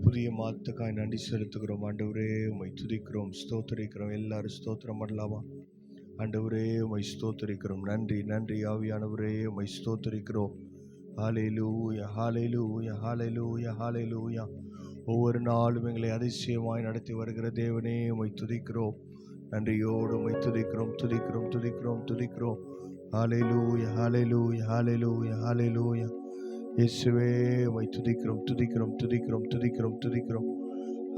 புதிய மாதத்துக்காய் நன்றி செலுத்துகிறோம். ஆண்டவரே உம்மை துதிக்கிறோம், ஸ்தோத்தரிக்கிறோம். எல்லாரும் ஸ்தோத்திரம் பண்ணலாமா? ஆண்டவரே உம்மை ஸ்தோத்தரிக்கிறோம். நன்றி நன்றி ஆவியானவரே உம்மை ஸ்தோத்தரிக்கிறோம். ஹல்லேலூயா ஹல்லேலூயா ஹல்லேலூயா ஹல்லேலூயா. ஒவ்வொரு நாளும் எங்களை அதிசயமாய் நடத்தி வருகிற தேவனே உம்மை துதிக்கிறோம். நன்றியோடு உம்மை துதிக்கிறோம் துதிக்கிறோம் துதிக்கிறோம் துதிக்கிறோம். ஹல்லேலூயா ஹல்லேலூயா ஹல்லேலூயா ஹல்லேலூயா. இயேசுவே உம்மை துதிக்கிறோம் துதிக்கிறோம் துதிக்கிறோம் துதிக்கிறோம் துதிக்கிறோம்.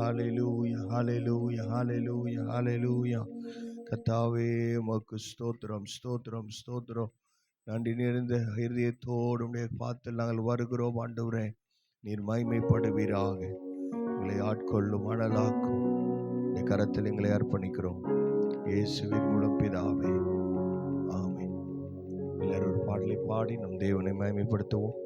ஹல்லேலூயா ஹல்லேலூயா ஹல்லேலூயா ஹல்லேலூயா. கர்த்தாவே உமக்கு ஸ்தோத்திரம் ஸ்தோத்திரம் ஸ்தோத்திரம். நன்றி நிறைந்த இருதயத்தோடு உம்முடைய பாதத்தில் நாங்கள் வருகிறோம். ஆண்டவரே நீர் மகிமைப்படுவீராக. எங்களை ஆட்கொள்ளும், அனலாக்கும் இந்த கரத்தில் எங்களை அர்ப்பணிக்கிறோம். இயேசுவின் மூலம் பிதாவே, ஆமென். எல்லாரும் ஒரு பாடலை பாடி நம் தேவனை மகிமைப்படுத்துவோம்.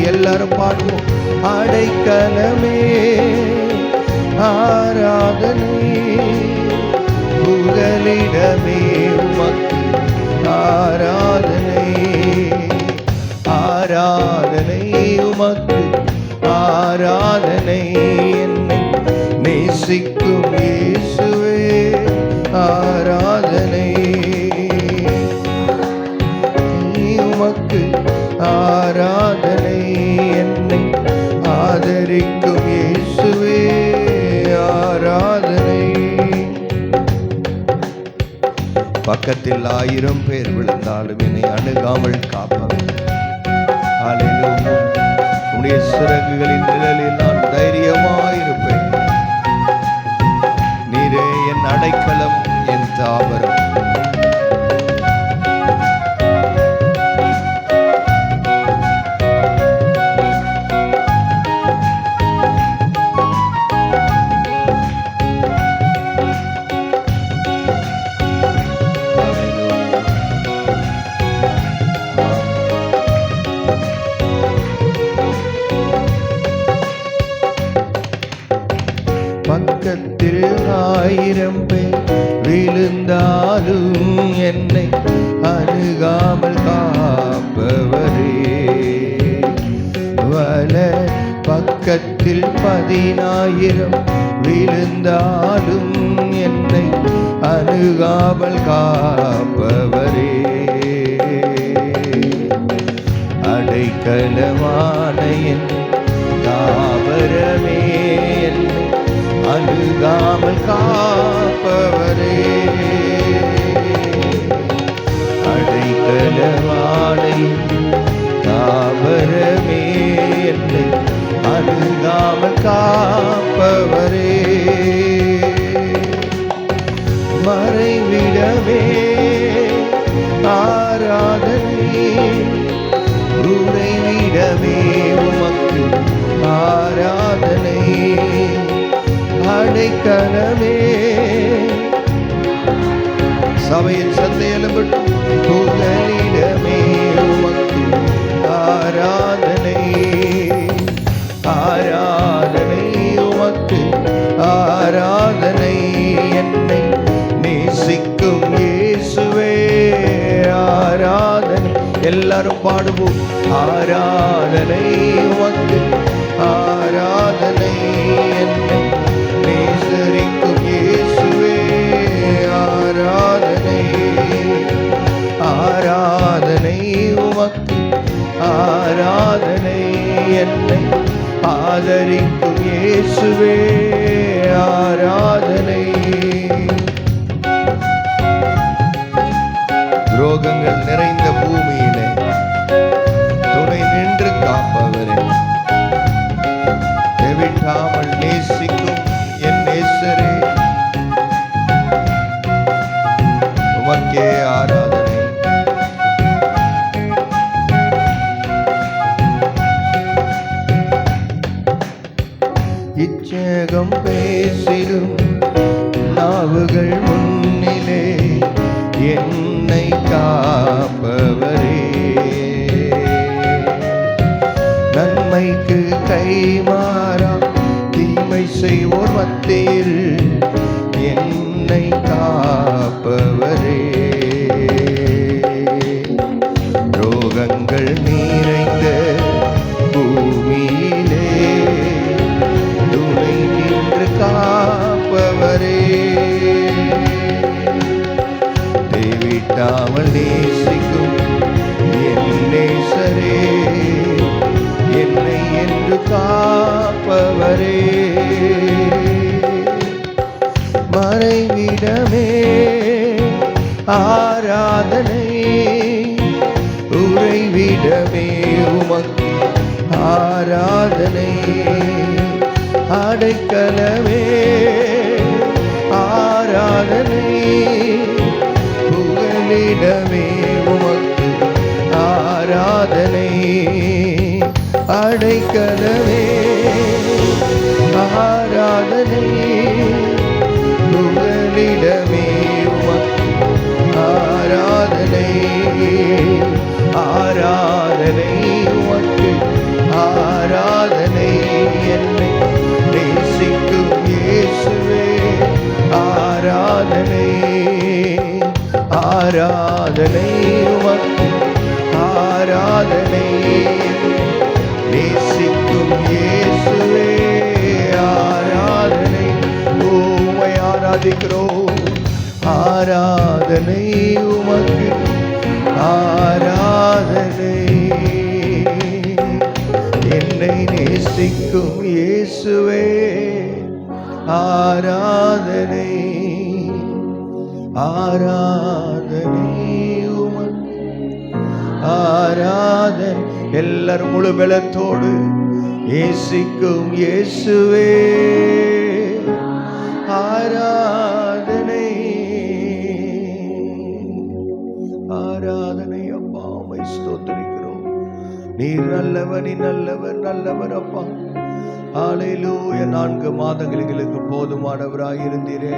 எல்லாரும் பாடுவோம். அடைக்கலமே ஆராதனை, புகலிடமே உமக்கு ஆராதனை. ஆராதனை உமக்கு ஆராதனை. என்னை நேசிக்கும் இயேசுவே ஆராதனை. உமக்கு ஆராதனை. என்னை ஆதரிக்கும் இயேசுவே ஆராதனை. பக்கத்தில் 1000 பேர் விழுந்தாலும் என்னை அணுகாமல் காப்பவர். ஹல்லேலூயா. உம்முடைய சிறகுகளின் நிழலில் நான் தைரியமாயிருப்பேன். நீரே என் அடைக்கலம், என் தாவரம். பக்கத்தில் 1000 பேர் விழுந்தாலும் என்னை அணுகாமல் காப்பவரே. வல பக்கத்தில் 10,000 விழுந்தாலும் என்னை அணுகாமல் காப்பவரே. அடைக்கலமான என் தாவரமே என்னை அணுகாமல் காப்பவரே. அடைக்கலமான என் தாவரமே என்னை அணுகாமல் காப்பவரே. மறைவிடமே ஆராதனை, உறைவிடமே உமக்கு ஆராதனை. அடைக்கலமே சபையின் சந்தையிலும் புகலிடமே உமக்கு ஆராதனை. ஆராதனை உமக்கு ஆராதனை. என்னை நேசிக்கும் இயேசுவே ஆராதனை. எல்லாரும் பாடுவோம். ஆராதனை உமக்கு ஆராதனை. என்னை நேசரிக்கும் இயேசுவே ஆராதனை. ஆராதனை உமக்கு ஆராதனை. என்னை ஆதரிக்கும் இயேசுவே ஆராதனை. துரோகங்கள் நிறைந்த பூமியிலே துணை நின்று காப்பவரே, விட்டாமல் நேசிக்கும் என் நேசரே, உமக்கே ஆராதனை. இச்சகம் பேசிடும் நாவுகள் முன்னிலே என்னை காப்பவரே. நன்மைக்கு கைமாறா தீமை செய்வோர் மத்தியில் என்னை காப்பவரே. ரோகங்கள் நிறைந்த பூமியிலே துணை நின்று காப்பவரே. தேவிட்டாமல் நேசிக்கும் என் நேசரே, என்னை என்று காப்பவரே. மறைவிடமே ஆராதனை, உறைவிடமே உமக்கு ஆராதனை. அடைக்கலமே ஆராதனை, புகலிடமே உமக்கு ஆராதனை. அடைக்கலமே ஆராதனை, புகலிடமே உமக்கு ஆராதனை. ஆராதனை உமக்கு ஆராதனை. என்னை நேசிக்கும் இயேசுவே ஆராதனை. ஆராதனை உமக்கு ஆராதனை. நேசிக்கும் இயேசுவே ஆராதனை. உம்மை ஆராதிக்கிறோம். ஆராதனை உமக்கு ஆராதனை. என்னை நேசிக்கும் இயேசுவே ஆராதனை. ஆராதனை உமக்கு ஆராதனை. எல்லாரும் முழு பலத்தோடு நேசிக்கும் இயேசுவே ஆராதனை. ஆராதனை அப்பா, உம்மை ஸ்தோத்திரிக்கிறோம். நீர் நல்லவர், நீ நல்லவர், நல்லவர் அப்பா. ஹல்லேலூயா. 4 மாதங்கள் எங்களுக்கு போதுமானவராய் இருந்தீரே.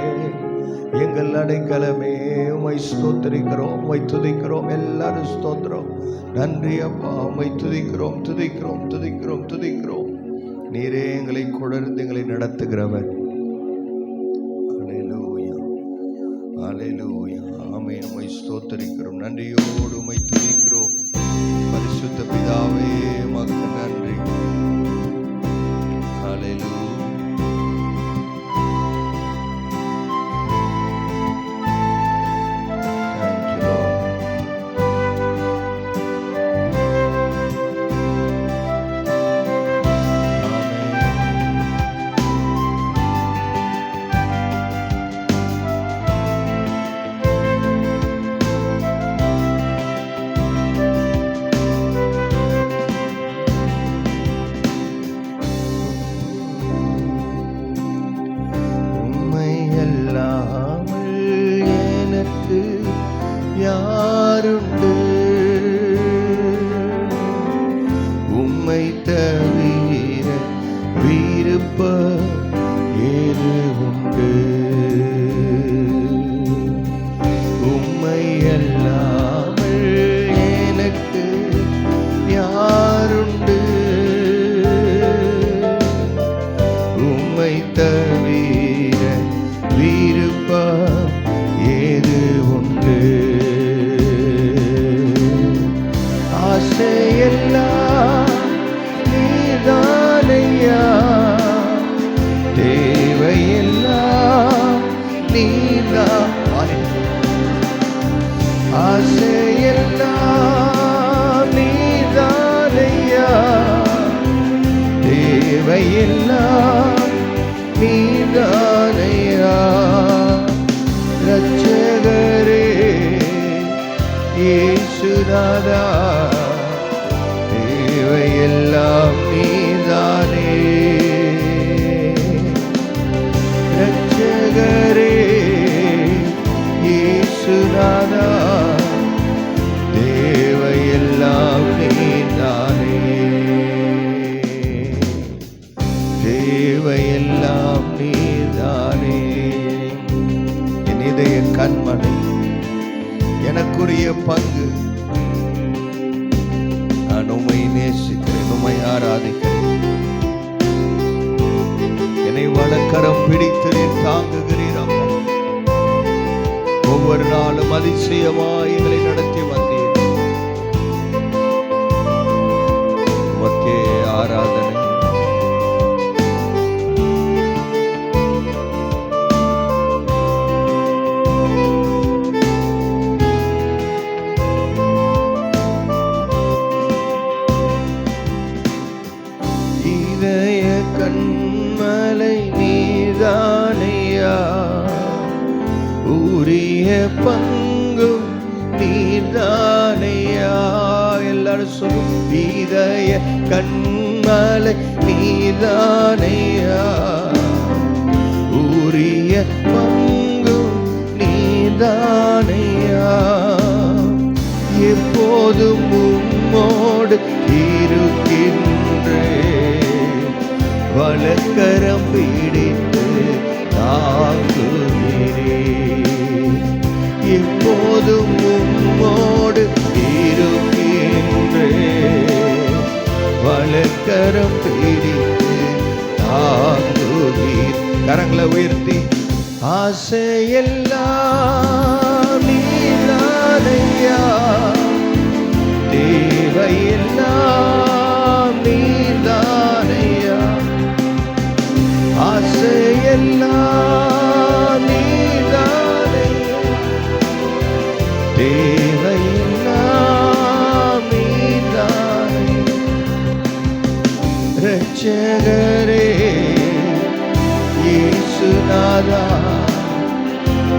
எங்கள் அடைக்கலமே, உம்மை ஸ்தோத்திரிக்கிறோம், உம்மை துதிக்கிறோம். எல்லாரும் ஸ்தோத்திரம். நன்றி அப்பா, உம்மை துதிக்கிறோம், துதிக்கிறோம், துதிக்கிறோம், துதிக்கிறோம். நீரே எங்களை தொடர்ந்து எங்களை நடத்துகிறவர். ஹல்லேலூயா. ஆமென். உம்மை ஸ்தோத்தரிக்கிறோம், நன்றியோடு உம்மை துதிக்கிறோம். பரிசுத்த பிதாவே, உமக்கு நன்றி. ஹல்லேலூயா. யாருண்டு? உம்மை தவிர விருப்பம் ஏது உண்டு? உம்மை அல்லாமல் எனக்கு யாருண்டு? உம்மை தவிர விருப்பம் ஏது உண்டு? ஆசையெல்லாம் நீதானையா, தேவையெல்லாம் நீதான். ஆசையெல்லாம் நீதானையா, தேவையெல்லாம் நீதானையா. ரட்சகரே இயேசுநாதா, தேவையெல்லாம் நீதானே. ரட்சகரே இயேசுநாதா, தேவையெல்லாம் நீதானே. தேவையெல்லாம் நீதானே. என் இதய கண்மணி, எனக்குரிய பங்கு. நான் உம்மை நேசிக்கிறேன், உம்மை ஆராதிக்கிறேன். என்னை வலக்கரம் பிடித்து நீர் தாங்குகிறீர் அப்பா. ஒவ்வொரு நாளும் அதிசயமாய் எங்களை நடத்தி வந்தீர். உமக்கே ஆராதனை. கண்மலை நீதானையா, உரிய பங்கும் நீதானையா. எல்லாரும் சொல்லும். இதய கண்மலை நீதானையா, உரிய பங்கும் நீதானையா. எப்போதும் உம்மோடு இருக்கின்றேன், வலக்கரம் பிடித்து தாங்குகிறேன். எப்போதும் உம்மோடு இருக்கின்றேன், வலக்கரம் பிடித்து தாங்குகிறேன். கரங்களை உயர்த்தி. ஆசையெல்லாம் நீதானையா, தேவையெல்லாம் நீதானையா. ஆசையெல்லாம் நீதானையா, தேவையெல்லாம் நீதானையா. ரட்சகரே இயேசுநாதா,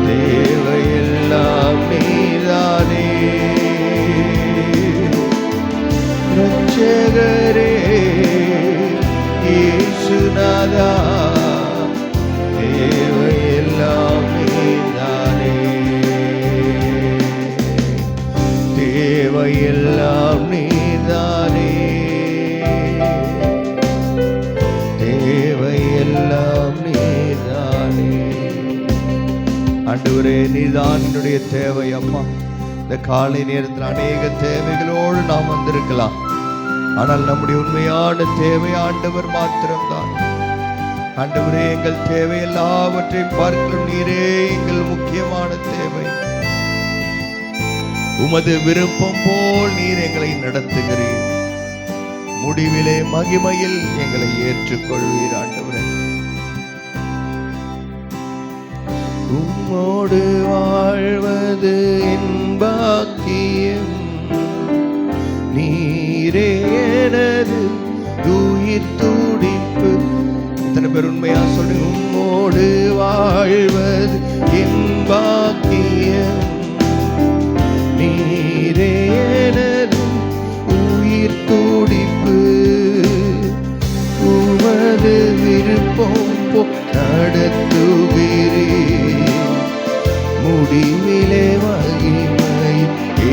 தேவையெல்லாம் நீதானே. ரட்சகரே இயேசுநாதா, தேவையெல்லாம் நீதானே. தேவையெல்லாம் நீதானே. தேவையெல்லாம் நீதானே. ஆண்டவரே, நீதான் என்னுடைய தேவை அம்மா. இந்த காலை நேரத்தில் அநேக தேவைகளோடு நாம் வந்திருக்கலாம். ஆனால் நம்முடைய உண்மையான தேவை ஆண்டவர் மாத்திரம்தான். ஆண்டவரே, எங்கள் தேவை எல்லாவற்றையும் பார்க்கிறோம். நீரே எங்கள் முக்கியமான தேவை. உமது விருப்பம் போல் நீர் எங்களை நடத்துகிறீர். முடிவிலே மகிமையில் எங்களை ஏற்றுக்கொள்வீர். ஆண்டவரே, உம்மோடு வாழ்வது என் பாக்கியம். நீரே எனது உயிர் துடிப்பு. இத்தனை பேர் உண்மையா சொல்லுங்க. உம்மோடு வாழ்வது என் பாக்கியம். நீரே எனது உயிர் துடிப்பு. உமது விருப்பம் நடத்துகிறே. முடிவிலே மகிமை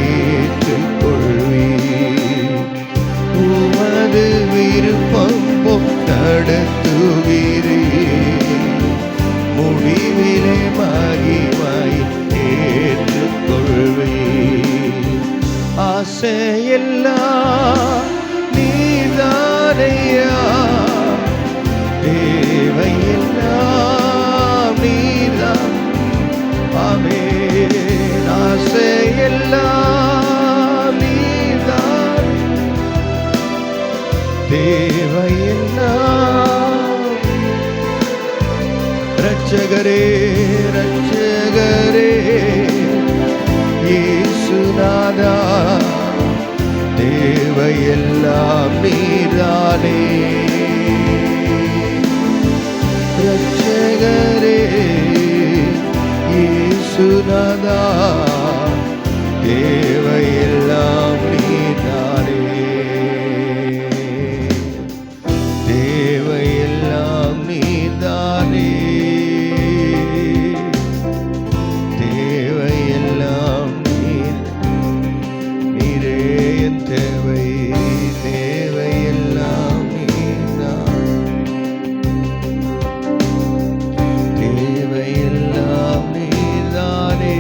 ஏற்றுக்கொள்வே. உமது விருப்பம் நடத்துகிறே. முடிவிலே மகிமை ஏற்றுக்கொள்வே. ஆசையெல்லாம் நீதானையா. தேவையெல்லாம் நீதான். ஆமென். ஆசையெல்லாம் நீதான். தேவையெல்லாம். ரட்சகரே, ரட்சகரே, இயேசுநாதா, தேவையெல்லாம் நீதானே. ரட்சகரே, இயேசுநாதா, தேவையெல்லாம் நீதானே. தேவையெல்லாம் நீதானே. தேவையெல்லாம் நீரே என் தேவை. தேவையெல்லாம் நீதான். தேவையெல்லாம் நீதானே.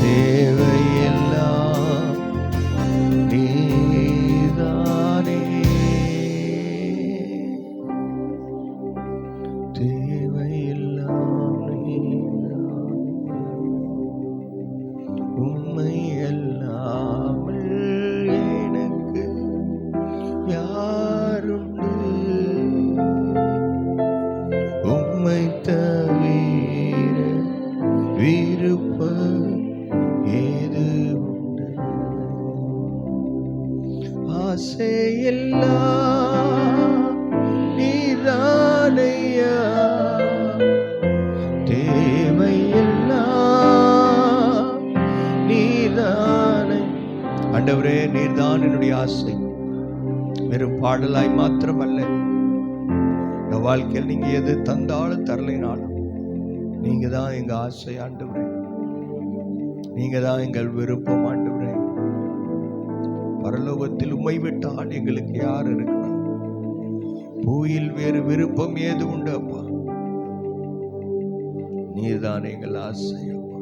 தேவையெல்லாம் நீதானே. தேவையெல்லாம் நீதானே. உம்மை அல்லாமல் எனக்கு யாருண்டு? உம்மை தவிர விருப்பம் ஏது உண்டு? ஆசையெல்லாம் நீதானையா. தேவையெல்லாம் நீதானே. ஆண்டவரே, நீர்தான் என்னுடைய ஆசை. வெறும் பாடலாய் மாத்திரமல்ல, இந்த வாழ்க்கையில் நீங்க எது தந்தாலும் தரலைனாலும் நீங்க தான் எங்க ஆசை. ஆண்டவரே, நீங்க தான் எங்கள் விருப்பம். ஆண்டவரே, பரலோகத்தில் உம்மை விட்டால் எங்களுக்கு யார் இருக்கிறார்? பூயில் வேறு விருப்பம் ஏது உண்டு அப்பா? நீர்தான் எங்கள் ஆசை அப்பா.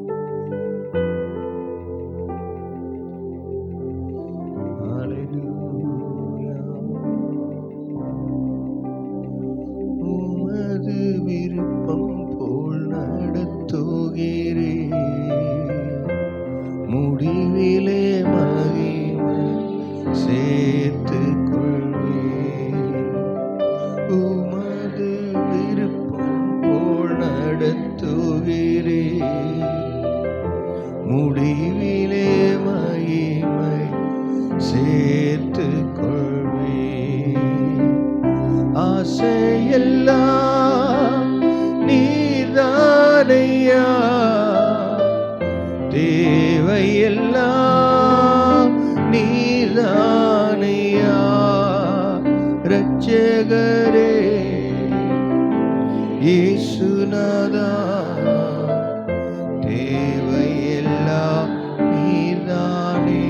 உமது விருப்பம் போல் நடத்துகிறே. முடிவிலே மகிமை சேர்த்து கொள்வே. உமது விருப்பம் போல் நடத்துகிறே. முடிவிலே மகிமை சேர்த்து கொள்வே. ஆசையெல்லாம் நீதானையா. தேவையெல்லாம் நீதானையா. ரட்சகரே, இயேசுநாதா, தேவையெல்லாம் நீதானே.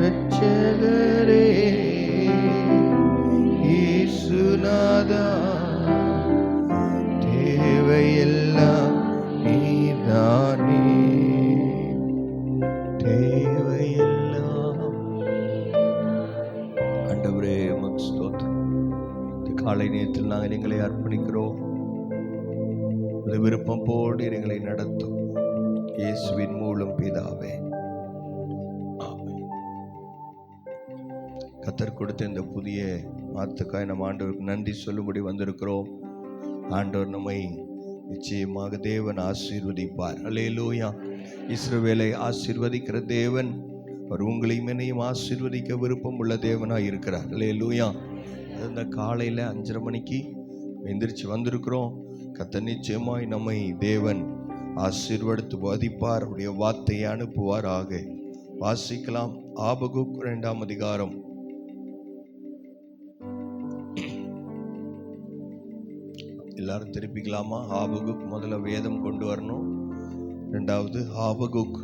ரட்சகரே, இயேசுநாதா, தேவையெல்லாம் நீதானே. தேவையெல்லாம் காலை நேரத்தில் நாங்கள் எங்களை அர்ப்பணிக்கிறோம். உமது விருப்பம் போல் எங்களை நடத்தும். இயேசுவின் மூலம் பிதாவே, ஆமென். கர்த்தர் கொடுத்த இந்த புதிய மாதத்துக்காய் நம்ம ஆண்டவருக்கு நன்றி சொல்லும்படி வந்திருக்கிறோம். ஆண்டவர் நம்மை நிச்சயமாக தேவன் ஆசீர்வதிப்பார். அல்லேலூயா. இஸ்ரவேலை ஆசீர்வதிக்கிற தேவன் அவர் உங்களையும் என்னையும் ஆசீர்வதிக்க விருப்பம் உள்ள தேவனாக இருக்கிறார். அல்லேலூயா. அந்த காலையில் 5:30 மணிக்கு எந்திரிச்சு வந்திருக்கிறோம். கர்த்தர் நிச்சயமாய் நம்மை தேவன் ஆசீர்வதித்து வதிப்பார். அவருடைய வார்த்தையை அனுப்புவாராக. வாசிக்கலாம். ஆபகுக் 2ஆம் அதிகாரம். எல்லாரும் திருப்பிக்கலாமா? ஆபகுக் முதல்ல வேதம் கொண்டு வரணும். 2வது ஆபகுக்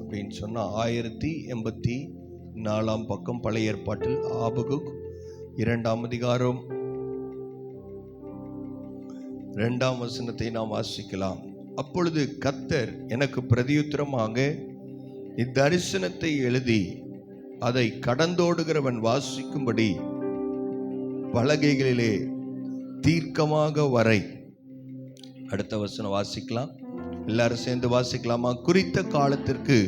அப்படின்னு சொன்னா 1084 பக்கம் பழைய ஏற்பாட்டில் ஆபகுக் 2ஆம் அதிகாரம் 2ஆம் வசனத்தை நாம் வாசிக்கலாம். அப்பொழுது கர்த்தர் எனக்கு பிரதியுத்தரமாக, இத்தரிசனத்தை எழுதி அதை கடந்தோடுகிறவன் வாசிக்கும்படி பலகைகளிலே தீர்க்கமாக வரை. அடுத்த வசனம் வாசிக்கலாம். எல்லாரும் சேர்ந்து வாசிக்கலாமா? குறித்த காலத்திற்கு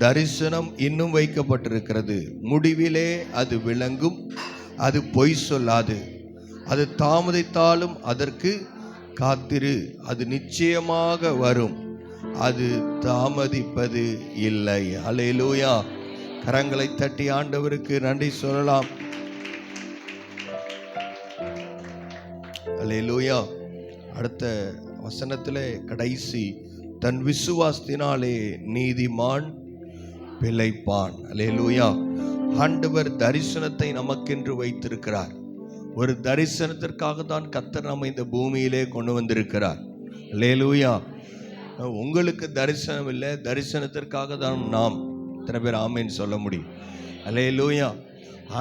தரிசனம் இன்னும் வைக்கப்பட்டிருக்கிறது. முடிவிலே அது விளங்கும். அது பொய் சொல்லாது. அது தாமதித்தாலும் அதற்கு காத்திரு. அது நிச்சயமாக வரும். அது தாமதிப்பது இல்லை. அல்லேலூயா. கரங்களை தட்டி ஆண்டவருக்கு நன்றி சொல்லலாம். அல்லேலூயா. அடுத்த வசனத்திலே கடைசி, தன் விசுவாசத்தினாலே நீதிமான் பிழைப்பான். அல்லேலூயா. ஆண்டவர் தரிசனத்தை நமக்கென்று வைத்திருக்கிறார். ஒரு தரிசனத்திற்காக தான் கர்த்தர் நம்ம இந்த பூமியிலே கொண்டு வந்திருக்கிறார். அல்லேலூயா. உங்களுக்கு தரிசனம் இல்லை, தரிசனத்திற்காக தான் நாம் இத்தனை பேர் ஆமேன்னு சொல்ல முடியும். அல்லேலூயா.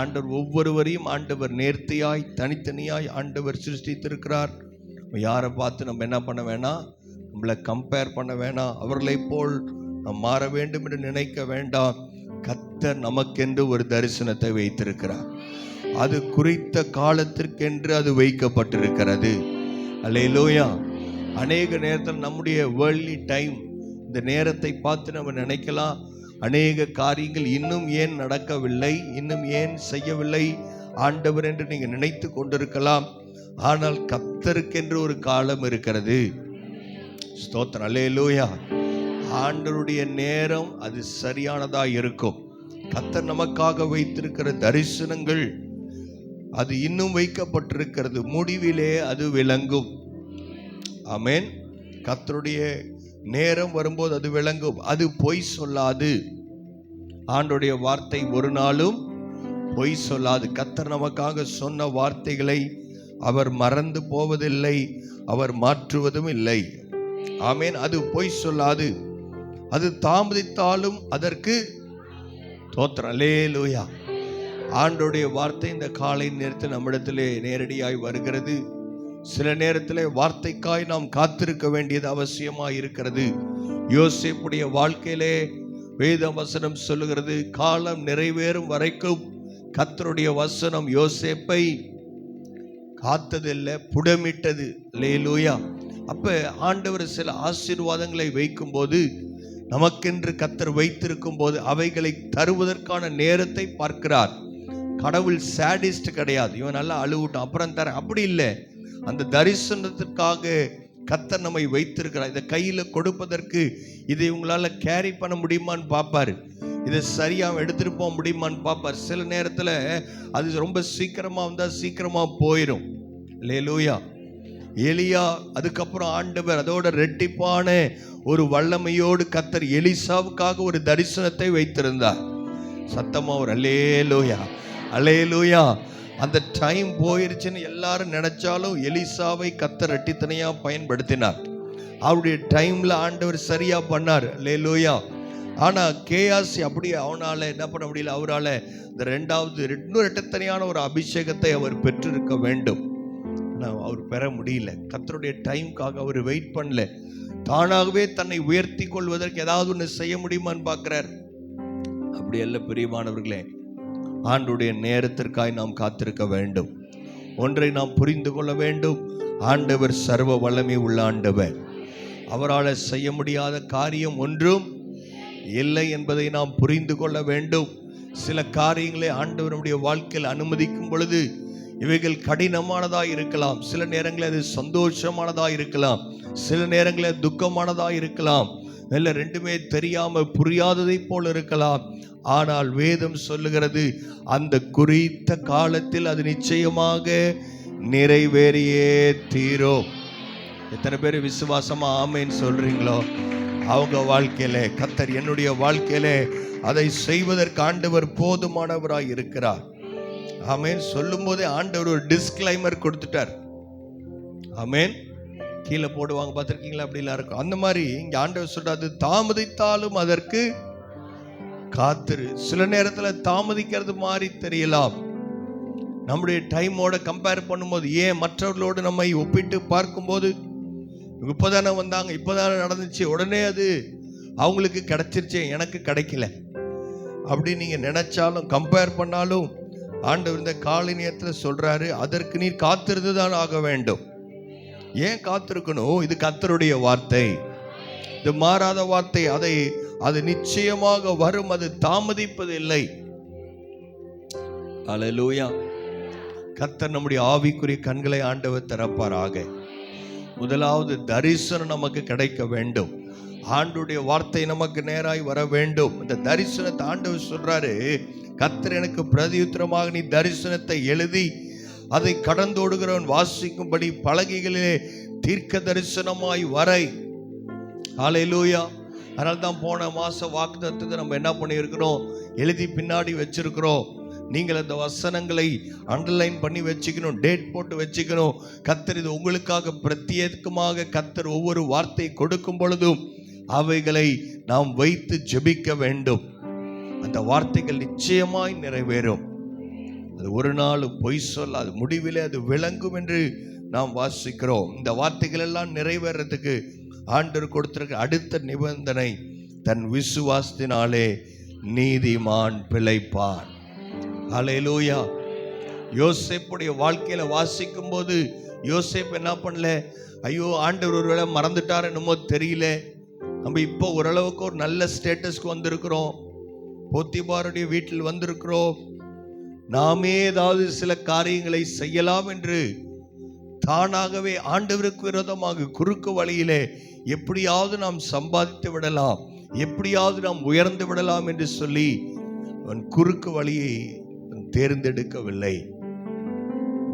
ஆண்டவர் ஒவ்வொருவரையும் ஆண்டவர் நேர்த்தியாய் தனித்தனியாய் ஆண்டவர் சிருஷ்டித்திருக்கிறார். யாரை பார்த்து நம்ம என்ன பண்ண வேணாம், நம்மளை கம்பேர் பண்ண வேணாம். அவர்களை போல் நாம் மாற வேண்டும் என்று நினைக்க வேண்டாம். கர்த்தர் நமக்கென்று ஒரு தரிசனத்தை வைத்திருக்கிறார். அது குறித்த காலத்திற்கென்று அது வைக்கப்பட்டிருக்கிறது. அல்லேலூயா. அநேக நேரத்தில் நம்முடைய வேர்ல்ட்லி டைம், இந்த நேரத்தை பார்த்து நம்ம நினைக்கலாம், அநேக காரியங்கள் இன்னும் ஏன் நடக்கவில்லை, இன்னும் ஏன் செய்யவில்லை ஆண்டவர் என்று நீங்கள் நினைத்து கொண்டிருக்கலாம். ஆனால் கர்த்தருக்கென்று ஒரு காலம் இருக்கிறது. ஸ்தோத்திரம். அல்லேலூயா. ஆண்டவருடைய நேரம் அது சரியானதா இருக்கும். கர்த்தர் நமக்காக வைத்திருக்கிற தரிசனங்கள் அது இன்னும் வைக்கப்பட்டிருக்கிறது. முடிவிலே அது விளங்கும். ஆமென். கர்த்தருடைய நேரம் வரும்போது அது விளங்கும். அது பொய் சொல்லாது. ஆண்டவருடைய வார்த்தை ஒரு நாளும் பொய் சொல்லாது. கர்த்தர் நமக்காக சொன்ன வார்த்தைகளை அவர் மறந்து போவதில்லை, அவர் மாற்றுவதும் இல்லை. ஆமென். அது பொய் சொல்லாது. அது தாமதித்தாலும் அதற்கு தோத்திரம். அல்லேலூயா. ஆண்டவருடைய வார்த்தை இந்த காலை நேரத்தில் நம்மிடத்திலே நேரடியாய் வருகிறது. சில நேரத்தில் வார்த்தைக்காய் நாம் காத்திருக்க வேண்டியது அவசியமாய் இருக்கிறது. யோசேப்புடைய வாழ்க்கையிலே வேத வசனம் சொல்லுகிறது, காலம் நிறைவேறும் வரைக்கும் கர்த்தருடைய வசனம் யோசேப்பை காத்ததில்லை, புடமிட்டது. அல்லேலூயா. அப்ப ஆண்டவர் சில ஆசீர்வாதங்களை வைக்கும் போது, நமக்கென்று கர்த்தர் வைத்திருக்கும் போது அவைகளை தருவதற்கான நேரத்தை பார்க்கிறார். கடவுள் சாடிஸ்ட் கிடையாது. இவன் நல்லா அழுவிட்டான் அப்புறம் தரேன், அப்படி இல்லை. அந்த தரிசனத்திற்காக கர்த்தர் நம்மை வைத்திருக்கிறார். இதை கையில் கொடுப்பதற்கு இதை உங்களால் கேரி பண்ண முடியுமான்னு பார்ப்பார். இதை சரியாக எடுத்துகிட்டு போக முடியுமான்னு பார்ப்பார். சில நேரத்தில் அது ரொம்ப சீக்கிரமாக வந்தால் சீக்கிரமாக போயிடும். அல்லேலூயா. எலியா, அதுக்கப்புறம் ஆண்டவர் அதோட ரெட்டிப்பான ஒரு வல்லமையோடு கர்த்தர் எலிசாவுக்காக ஒரு தரிசனத்தை வைத்திருந்தார். சத்தமா ஒரு அல்லேலூயா, அல்லேலூயா. அந்த டைம் போயிருச்சுன்னு எல்லாரும் நினைச்சாலும் எலிசாவை கர்த்தர் ரெட்டித்தனையா பயன்படுத்தினார். அவருடைய டைம்ல ஆண்டவர் சரியா பண்ணார். அல்லேலூயா. ஆனா கேயாசி அப்படியே அவனால என்ன பண்ண முடியல. அவரால் இந்த இன்னொரு ரெட்டத்தனையான ஒரு அபிஷேகத்தை அவர் பெற்றிருக்க வேண்டும். அவர் பெற முடியல. கர்த்தருடைய டைம்காக அவர் வெயிட் பண்ணல. தானாகவே தன்னை உயர்த்தி கொள்வதற்கு ஏதாவது ஒன்று செய்ய முடியுமான்னு பார்க்கிறார். அப்படி அல்ல பிரியமானவர்களே. ஆண்டுடைய நேரத்திற்காய் நாம் காத்திருக்க வேண்டும். ஒன்றை நாம் புரிந்து கொள்ள வேண்டும். ஆண்டவர் சர்வ வல்லமை உள்ள ஆண்டவர். அவரால் செய்ய முடியாத காரியம் ஒன்றும் இல்லை என்பதை நாம் புரிந்து கொள்ள வேண்டும். சில காரியங்களை ஆண்டவர் நம்முடைய வாழ்க்கையில் அனுமதிக்கும் பொழுது இவைகள் கடினமானதாக இருக்கலாம், சில நேரங்களில் அது சந்தோஷமானதாக இருக்கலாம், சில நேரங்களில் துக்கமானதாக இருக்கலாம், இல்லை ரெண்டுமே தெரியாம புரியாததை போல் இருக்கலாம். ஆனால் வேதம் சொல்லுகிறது அந்த குறித்த காலத்தில் அது நிச்சயமாக நிறைவேறியே தீரும். எத்தனை பேர் விசுவாசமா ஆமேன்னு சொல்றீங்களோ? அவங்க வாழ்க்கையில கர்த்தர் என்னுடைய வாழ்க்கையில அதை செய்வதற்கு ஆண்டவர் போதுமானவராய் இருக்கிறார். ஆமேன். சொல்லும் போதே ஆண்டவர் ஒரு டிஸ்க்ளைமர் கொடுத்துட்டார். ஆமேன். கீழே போடுவாங்க, பார்த்துருக்கீங்களா? அப்படிலாம் இருக்கும். அந்த மாதிரி இங்க ஆண்டவர் சொல்றாரு, தாமதித்தாலும் அதற்கு காத்திரு. சில நேரத்தில் தாமதிக்கிறது மாதிரி தெரியலாம். நம்முடைய டைமோட கம்பேர் பண்ணும்போது, ஏன் மற்றவர்களோடு நம்மை ஒப்பிட்டு பார்க்கும்போது, இப்போதானே வந்தாங்க, இப்போதானே நடந்துச்சு, உடனே அது அவங்களுக்கு கிடைச்சிருச்சே, எனக்கு கிடைக்கல அப்படின்னு நீங்க நினைச்சாலும் கம்பேர் பண்ணாலும் ஆண்டவர் இந்த காலை நேரத்தில் சொல்றாரு, அதற்கு நீர் காத்திருந்து தான் ஆக வேண்டும். ஏன் காத்திருக்கணும்? இது கர்த்தருடைய வார்த்தை, இது மாறாத வார்த்தை. அது நிச்சயமாக வரும், அது தாமதிப்பது இல்லை. அல்லேலூயா. கர்த்தர் நம்முடைய ஆவிக்குரிய கண்களை ஆண்டவர் திறப்பாராக. முதலாவது தரிசனம் நமக்கு கிடைக்க வேண்டும். ஆண்டுடைய வார்த்தை நமக்கு நேராய் வர வேண்டும். இந்த தரிசனத்தை ஆண்டவர் சொல்றாரு, கர்த்தர் எனக்கு பிரதியுத்தரமாக நீ தரிசனத்தை எழுதி அதை கடந்தோடுகிறவன் வாசிக்கும்படி பலகைகளிலே தீர்க்க தரிசனமாய் வரை. ஹல்லேலூயா. அதனால தான் போன மாசம் வாக்குத்தத்தத்தை நம்ம என்ன பண்ணியிருக்கிறோம், எழுதி பின்னாடி வச்சிருக்கிறோம். நீங்கள் அந்த வசனங்களை அண்டர்லைன் பண்ணி வச்சுக்கணும், டேட் போட்டு வச்சுக்கணும். கர்த்தர் இது உங்களுக்காக பிரத்யேகமாக கர்த்தர் ஒவ்வொரு வார்த்தை கொடுக்கும் பொழுதும் அவைகளை நாம் வைத்து ஜெபிக்க வேண்டும். அந்த வார்த்தைகள் நிச்சயமாய் நிறைவேறும். அது ஒரு நாள் பொய் சொல்ல, அது முடிவிலே அது விளங்கும் என்று நாம் வாசிக்கிறோம். இந்த வார்த்தைகள் எல்லாம் நிறைவேறதுக்கு ஆண்டவர் கொடுத்திருக்க அடுத்த நிபந்தனை, தன் விசுவாசத்தினாலே நீதிமான் பிழைப்பான். ஹல்லேலூயா. யோசேப்புடைய வாழ்க்கையில வாசிக்கும் போது யோசேப்பு என்ன பண்ணல, ஐயோ ஆண்டவர் ஒருவேளை மறந்துட்டார் என்னமோ தெரியல, நம்ம இப்போ ஓரளவுக்கு ஒரு நல்ல ஸ்டேட்டஸ்க்கு வந்திருக்கிறோம், போத்திபாருடைய வீட்டில் வந்திருக்கிறோம், நாமே ஏதாவது சில காரியங்களை செய்யலாம் என்று தானாகவே ஆண்டவருக்கு விரோதமாக குறுக்கு வழியிலே எப்படியாவது நாம் சம்பாதித்து விடலாம், எப்படியாவது நாம் உயர்ந்து விடலாம் என்று சொல்லி அவன் குறுக்கு வழியை தேர்ந்தெடுக்கவில்லை.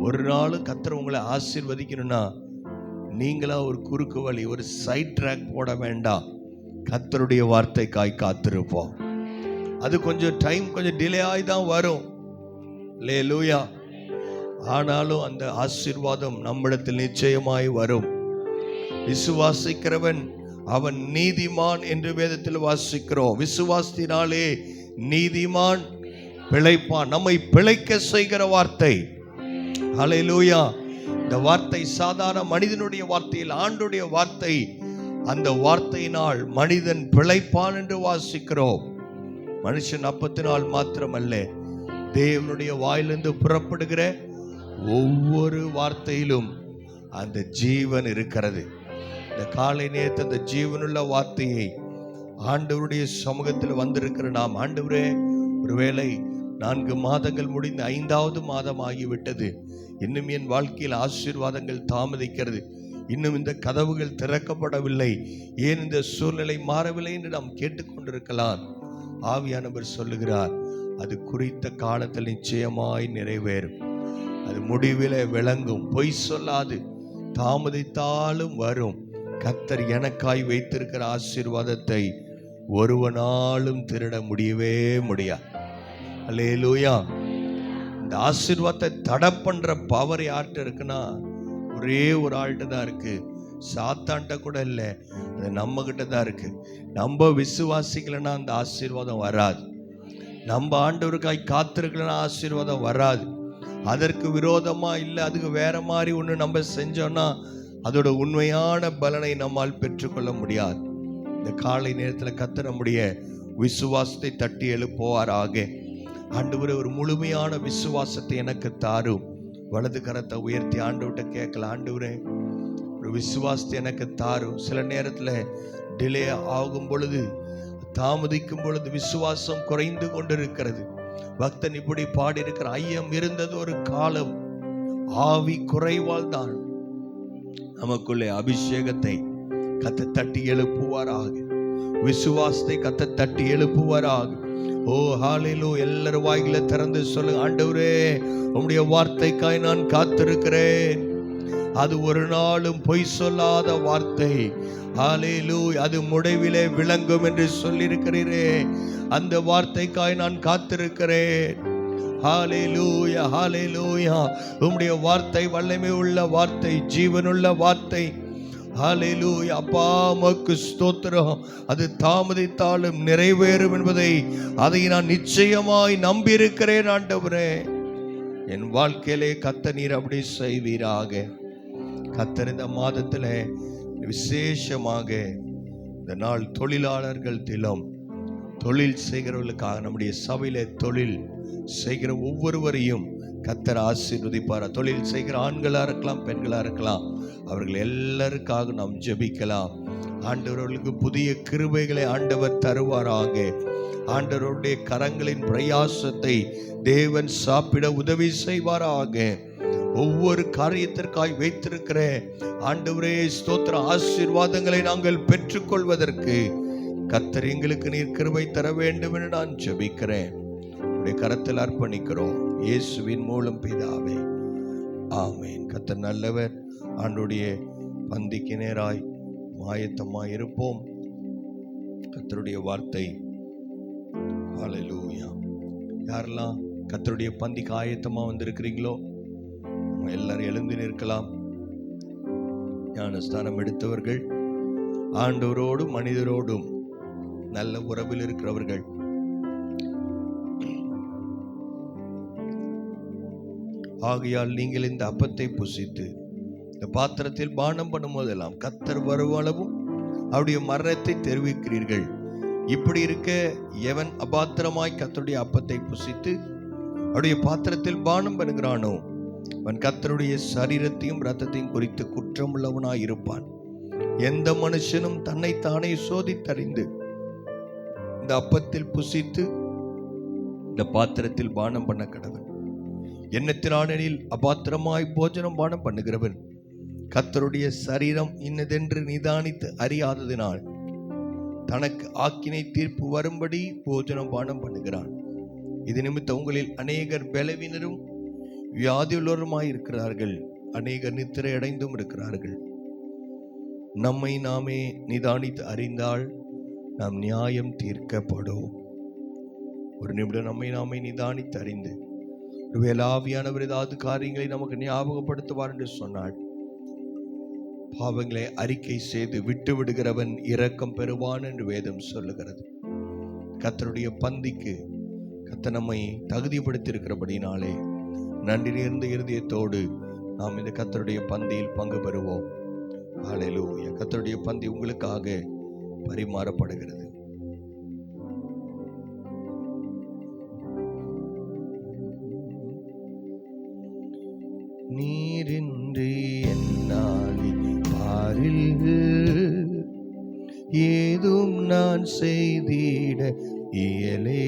ஒரு நாளும் கர்த்தர் உங்களை ஆசீர்வதிக்கணும்னா நீங்களா ஒரு குறுக்கு வழி, ஒரு சைட் ட்ராக் போட வேண்டாம். கர்த்தருடைய வார்த்தைக்காய் காத்திருப்போம். அது கொஞ்சம் டைம், கொஞ்சம் டிலே ஆகி தான் வரும். அல்லேலூயா. ஆனாலும் அந்த ஆசீர்வாதம் நம்மிடத்தில் நிச்சயமாய் வரும். விசுவாசிக்கிறவன் அவன் நீதிமான் என்று வேதத்தில் வாசிக்கிறோம். விசுவாசத்தினாலே நீதிமான் பிழைப்பான். நம்மை பிழைக்க செய்கிற வார்த்தை. ஹல்லேலூயா. இந்த வார்த்தை சாதாரண மனிதனுடைய வார்த்தையில் ஆண்டுடைய வார்த்தை. அந்த வார்த்தையினால் மனிதன் பிழைப்பான் என்று வாசிக்கிறோம். மனுஷன் அப்பத்தினால் மாத்திரமல்ல, தேவனுடைய வாயிலிருந்து புறப்படுகிற ஒவ்வொரு வார்த்தையிலும் அந்த ஜீவன் இருக்கிறது. இந்த காலை நேரத்து அந்த ஜீவனுள்ள வார்த்தையை ஆண்டவருடைய சமூகத்தில் வந்திருக்கிற நாம், ஆண்டவரே, ஒருவேளை 4 மாதங்கள் முடிந்து 5வது மாதம் ஆகிவிட்டது, இன்னும் என் வாழ்க்கையில் ஆசீர்வாதங்கள் தாமதிக்கிறது, இன்னும் இந்த கதவுகள் திறக்கப்படவில்லை, ஏன் இந்த சூழ்நிலை மாறவில்லை என்று நாம் கேட்டுக்கொண்டிருக்கலாம். ஆவியானவர் சொல்லுகிறார், அது குறித்த காலத்தில் நிச்சயமாய் நிறைவேறும், அது முடிவிலே விளங்கும், பொய் சொல்லாது, தாமதித்தாலும் வரும். கர்த்தர் எனக்காய் வைத்திருக்கிற ஆசீர்வாதத்தை ஒருவனாலும் திருட முடியவே முடியாது. அல்லேலூயா. இந்த ஆசீர்வாதத்தை தடை பண்ற பவர் யார்கிட்ட இருக்குன்னா ஒரே ஒரு ஆள்கிட்ட தான் இருக்கு. சாத்தான்ட்ட கூட இல்லை, அது நம்ம கிட்ட தான் இருக்கு. நம்ம விசுவாசிக்கலன்னா அந்த ஆசீர்வாதம் வராது. நம்ம ஆண்டவருக்காய் காத்திருக்கலன்னா ஆசீர்வாதம் வராது. அதற்கு விரோதமா இல்லை, அதுக்கு வேற மாதிரி ஒன்று நம்ம செஞ்சோம்னா அதோட உண்மையான பலனை நம்மால் பெற்றுக்கொள்ள முடியாது. இந்த காலை நேரத்தில் கர்த்தர் நம்முடைய விசுவாசத்தை தட்டி எழுப்புவாராக. ஆண்டவரே, ஒரு முழுமையான விசுவாசத்தை எனக்கு தாரும். வலது கரத்தை உயர்த்தி ஆண்டவர்கிட்ட கேட்கலாம், ஆண்டவரே ஒரு விசுவாசத்தை எனக்கு தாரும். சில நேரத்தில் டிலே ஆகும் பொழுது, தாமதிக்கும் பொழுது விசுவாசம் குறைந்து கொண்டிருக்கிறது. பக்தன் இப்படி பாடி இருக்கிற, ஐயம் இருந்தது ஒரு காலம், ஆவி குறைவால் தான். நமக்குள்ளே அபிஷேகத்தை கத்த தட்டி எழுப்புவாராக, விசுவாசத்தை கத்த தட்டி எழுப்புவாராக. ஓ ஹalleluya. எல்லாரும் வாய்களை திறந்து சொல்லுங்க, ஆண்டவரே உம்முடைய வார்த்தைக்காய் நான் காத்திருக்கிறேன். அது ஒரு நாளும் பொய் சொல்லாத வார்த்தை. ஹalleluya. அது முடிவிலே விளங்கும் என்று சொல்லியிருக்கிறீரே, அந்த வார்த்தைக்காய் நான் காத்திருக்கிறேன். ஹalleluya, ஹalleluya. உம்முடைய வார்த்தை வல்லமை உள்ள வார்த்தை, ஜீவனுள்ள வார்த்தை. ஹalleluya. அப்பா உமக்கு ஸ்தோத்திரம். அது தாமதித்தாலும் நிறைவேறும் என்பதை அதை நான் நிச்சயமாய் நம்பியிருக்கிறேன். ஆண்டவரே என் வாழ்க்கையிலே கத்த நீர் அப்படி செய்வீராக. கத்தர் இந்த மாதத்தில் விசேஷமாக இந்த நாள் தொழிலாளர்கள் தினம், தொழில் செய்கிறவர்களுக்காக நம்முடைய சபையில தொழில் செய்கிற ஒவ்வொருவரையும் கத்தர் ஆசீர்வதிப்பார். தொழில் செய்கிற ஆண்களா இருக்கலாம், பெண்களா இருக்கலாம், அவர்கள் எல்லாருக்காக நாம் ஜெபிக்கலாம். ஆண்டவர்களுக்கு புதிய கிருபைகளை ஆண்டவர் தருவாராக. ஆண்டவருடைய கரங்களின் பிரயாசத்தை தேவன் சாப்பிட உதவி செய்வாராக. ஒவ்வொரு காரியத்திற்காய் வைத்திருக்கிற ஆண்டவரே ஸ்தோத்திர ஆசீர்வாதங்களை நாங்கள் பெற்றுக்கொள்வதற்கு கர்த்தர் எங்களுக்கு நீர் கிருபை தர வேண்டும் என்று நான் ஜெபிக்கிறேன். உடைய கரத்தில் அர்ப்பணிக்கிறோம் இயேசுவின் மூலம் பிதாவே, ஆமேன். கர்த்தர் நல்லவர். ஆண்டுடைய பந்திக்கு நேராய் ஆயத்தமாய் இருப்போம். கர்த்தருடைய வார்த்தை. ஹல்லேலூயா. யாரெல்லாம் கர்த்தருடைய பந்திக்கு ஆயத்தமா வந்திருக்கிறீங்களோ எல்லாரும் எழுந்து நிற்கலாம். ஞானஸ்தானம் எடுத்தவர்கள், ஆண்டவரோடும் மனிதரோடும் நல்ல உறவில் இருக்கிறவர்கள், ஆகையால் நீங்கள் இந்த அப்பத்தை புசித்து இந்த பாத்திரத்தில் பானம் பண்ணும் போதெல்லாம் கர்த்தர் வருவளவும் அவருடைய மரணத்தை தெரிவிக்கிறீர்கள். இப்படி இருக்க எவன் அபாத்திரமாய் கர்த்தருடைய அப்பத்தை புசித்து அவருடைய பாத்திரத்தில் பானம் பண்ணுகிறானோ அவன் கர்த்தருடைய சரீரத்தையும் இரத்தத்தையும் குறித்து குற்றமுள்ளவனாய் இருப்பான். எந்த மனுஷனும் தன்னைத்தானே சோதித்தறிந்து இந்த அப்பத்தில் புசித்து இந்த பாத்திரத்தில் பானம் பண்ண கடவன். எண்ணத்தினானில் அபாத்திரமாய் போஜனம் பானம் பண்ணுகிறவன் கர்த்தருடைய சரீரம் இன்னதென்று நிதானித்து அறியாததினால் தனக்கு ஆக்கினை தீர்ப்பு வரும்படி போஜனம் பானம் பண்ணுகிறான். இது நிமித்தம் உங்களில் அநேகர் பலவீனரும் வியாதியுள்ளவருமாய் இருக்கிறார்கள், அநேகர் நித்திரை அடைந்தும் இருக்கிறார்கள். நம்மை நாமே நிதானித்து அறிந்தால் நாம் நியாயம் தீர்க்கப்படும். ஒரு நிமிடம் நம்மை நாமே நிதானித்து அறிந்து ஒருவேளை ஆவியானவர் ஏதாவது காரியங்களை நமக்கு ஞாபகப்படுத்துவார் என்று சொன்னாள், பாவங்களை அறிக்கை செய்து விட்டு விடுகிறவன் இரக்கம் பெறுவான் என்று வேதம் சொல்லுகிறது. கர்த்தருடைய பந்திக்கு கர்த்தர் நம்மை தகுதிப்படுத்தியிருக்கிறபடினாலே நன்றி நேர்ந்த இருதயத்தோடு நாம் இந்த கர்த்தருடைய பந்தியில் பங்கு பெறுவோம். ஹல்லேலூயா. கர்த்தருடைய பந்தி உங்களுக்காக பரிமாறப்படுகிறது. நீரின்றி என்னாலி பாரில் ஏதும் நான் செய்திட இயலே,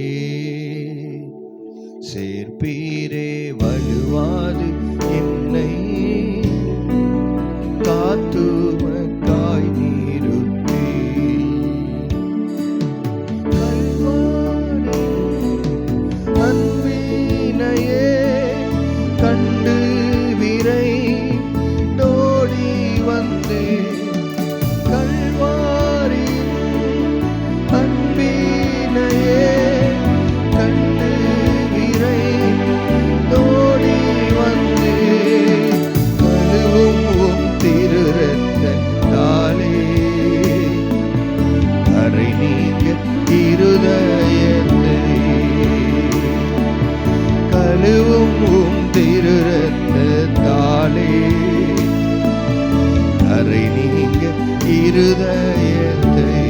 சேர்ப்பீரே வலுவாது என்னை காத்துமக்காய் நிறுத்தி. கல்வாரி அன்பினையே கண்டு விரை நோடி வந்தே, கல்வாரி அன்பினையே கண்டு விரை நோடி வந்தே, கழுவும் திருரத்தாலே அறை நீங்க இருதயத்தை, கழுவும் திருரத்தாலே அறை நீங்க இருதயத்தை.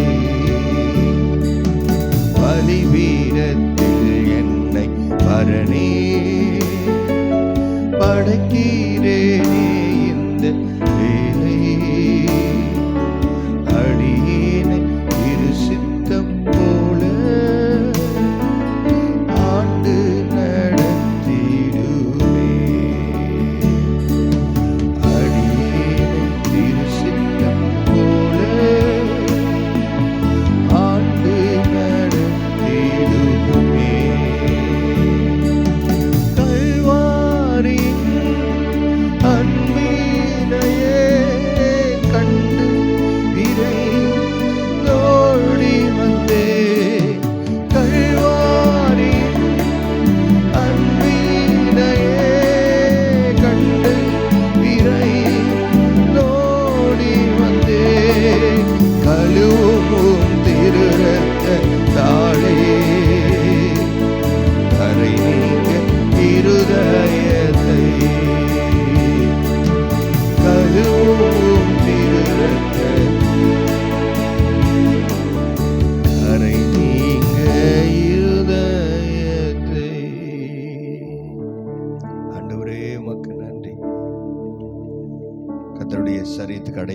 பலிபீடத்தில் என்னை பரணே படைக்கி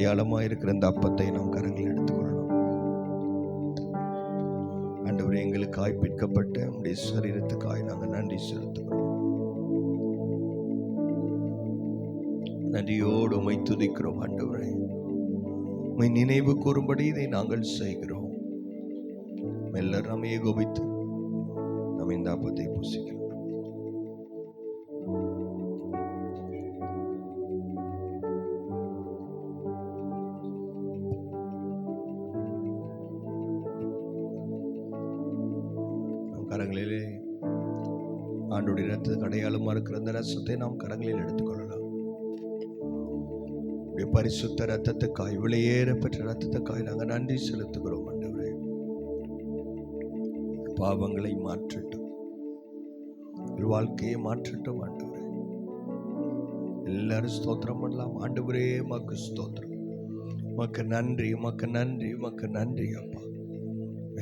அடையாளமாக இருக்கிற இந்த அப்பத்தை நாம் கரங்களில் எடுத்துக்கொள்ளலாம். ஆண்டவரே, எங்களுக்காய் பிற்கப்பட்ட நம்முடைய சரீரத்துக்காய் நாங்கள் நன்றி செலுத்துகிறோம். நன்றியோடு உம்மை துதிக்கிறோம். ஆண்டவரே, உம்மை நினைவு கூறும்படி இதை நாங்கள் செய்கிறோம். எல்லாரும் நாம் ஏகோபித்து நாம் இந்த அப்பத்தை புசிக்கிறோம். கரங்களிலே ஆண்டுடைய ரத்தத்துக்கு அடையாளமா இருக்கிற அந்த ரசத்தை நாம் கரங்களில் எடுத்துக்கொள்ளலாம். பரிசுத்த ரத்தத்துக்காய், விலையேற பெற்ற ரத்தத்துக்காய் நாங்கள் நன்றி செலுத்துகிறோம். ஆண்டவரே, பாவங்களை மாற்றட்டும், வாழ்க்கையை மாற்றட்டும். ஆண்டவரே, எல்லாரும் ஸ்தோத்திரம் பண்ணலாம். ஆண்டவரே, உமக்கு ஸ்தோத்திரம், உமக்கு நன்றி, உமக்கு நன்றி, உமக்கு நன்றி. அப்பா,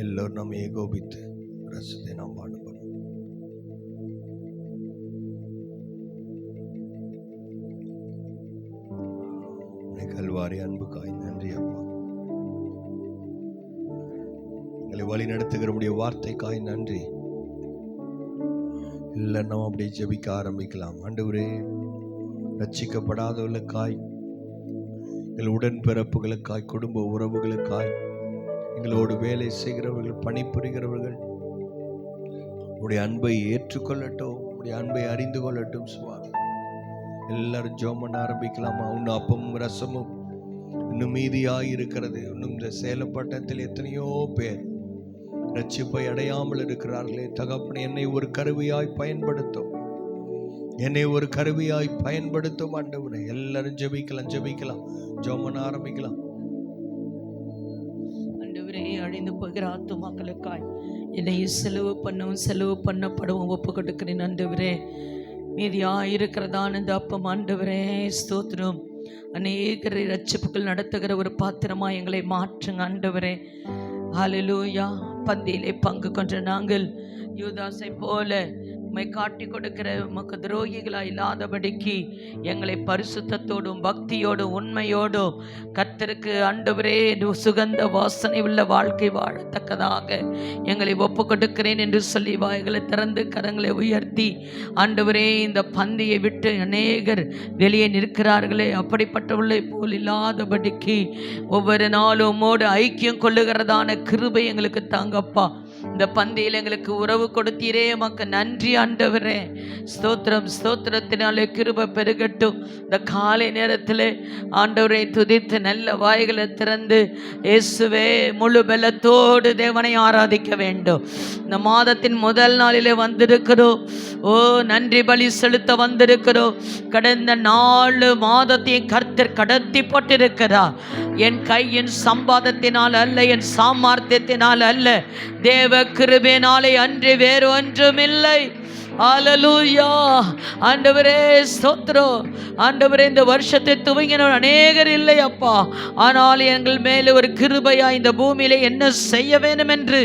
எல்லோரும் நம்ம ஏகோபித்து ரசத்தை நாம் பாடுபடும். கல்வாரி அன்புக்காய் நன்றி அப்பா. எங்களை வழி நடத்துகிற வார்த்தைக்காய் நன்றி. இல்லை, நம்ம அப்படியே ஜெபிக்க ஆரம்பிக்கலாம். ஆண்டவரே, ரட்சிக்கப்படாதவர்களுக்காய், எங்கள் உடன்பிறப்புகளுக்காய், குடும்ப உறவுகளுக்காய், எங்களோடு வேலை செய்கிறவர்கள், பணிபுரிகிறவர்கள் உடைய அன்பை ஏற்றுக்கொள்ளட்டும், உடைய அன்பை அறிந்து கொள்ளட்டும். சுவாமி, எல்லாரும் ஜெபம் பண்ண ஆரம்பிக்கலாமா? இன்னும் அப்பமும் ரசமும் இன்னும் மீதியாய் இருக்கிறது. இன்னும் இந்த சேலம் பட்டணத்தில் எத்தனையோ பேர் ரட்சிப்பை அடையாமல் இருக்கிறார்களே. தகப்பனே, என்னை ஒரு கருவியாய் பயன்படுத்தும், என்னை ஒரு கருவியாய் பயன்படுத்தும். ஆண்டவரே, எல்லாரும் ஜெபிக்கலாம், ஜெபிக்கலாம், ஜெபம் பண்ண ஆரம்பிக்கலாம். ஆண்டவரே, அழிந்து போகிற ஆத்துமாக்களுக்காய் என்னை செலவு பண்ணப்படவும் ஒப்பு கொடுக்கிறேன். ஆண்டவரே, மீதியா இருக்கிறதான இந்த அப்பம் ஆண்டவரே ஸ்தோத்திரம். அநேகரை ரட்சிப்புகள் நடத்துகிற ஒரு பாத்திரமா எங்களை மாற்றுங்க ஆண்டவரே. ஹல்லேலூயா. பந்தியிலே பங்கு கொண்ட நாங்கள் யூதாசை போல உம்மை காட்டி கொடுக்கிற உமக்கு துரோகிகளாய் இல்லாதபடிக்கு எங்களை பரிசுத்தத்தோடும் பக்தியோடும் உண்மையோடும் கர்த்தருக்கு ஆண்டவரே சுகந்த வாசனை உள்ள வாழ்க்கை வாழத்தக்கதாக எங்களை ஒப்பு கொடுக்கிறேன் என்று சொல்லி வாய்களை திறந்து கரங்களை உயர்த்தி, ஆண்டவரே, இந்த பந்தியை விட்டு அநேகர் வெளியே நிற்கிறார்களே, அப்படிப்பட்டவர்களை போல் இல்லாதபடிக்கு ஒவ்வொரு நாளும் உம்மோடு ஐக்கியம் கொள்ளுகிறதான கிருபை எங்களுக்கு தாங்கப்பா. இந்த பந்தியில் எங்களுக்கு உறவு கொடுத்தீரே, உமக்கு நன்றி ஆண்டவரே. ஸ்தோத்திரம், ஸ்தோத்திரத்தினாலே கிருபை பெருகட்டும். இந்த காலை நேரத்தில் ஆண்டவரை துதித்து நல்ல வாய்களை திறந்து இயேசுவே முழு பலத்தோடு தேவனை ஆராதிக்க வேண்டும். இந்த மாதத்தின் முதல் நாளிலே வந்திருக்கிறோம். ஓ, நன்றி பலி செலுத்த வந்திருக்கிறோம். கடந்த 4 மாதத்தையும் கர்த்தர் கடத்தி போட்டிருக்கிறார். என் கையின் சம்பாதத்தினால் அல்ல, என் சாமர்த்தியத்தினால் அல்ல, தேவ கிருபையினாலே அன்றி வேறு ஒன்றுமில்லை. ஹல்லேலூயா. ஆண்டவரே ஸ்தோத்திரம். ஆண்டவரே, இந்த வருஷத்தை துவங்கினவர் அநேகர் இல்லை அப்பா. ஆனால் எங்கள் மேலே ஒரு கிருபையா இந்த பூமியிலே என்ன செய்ய வேண்டும் என்று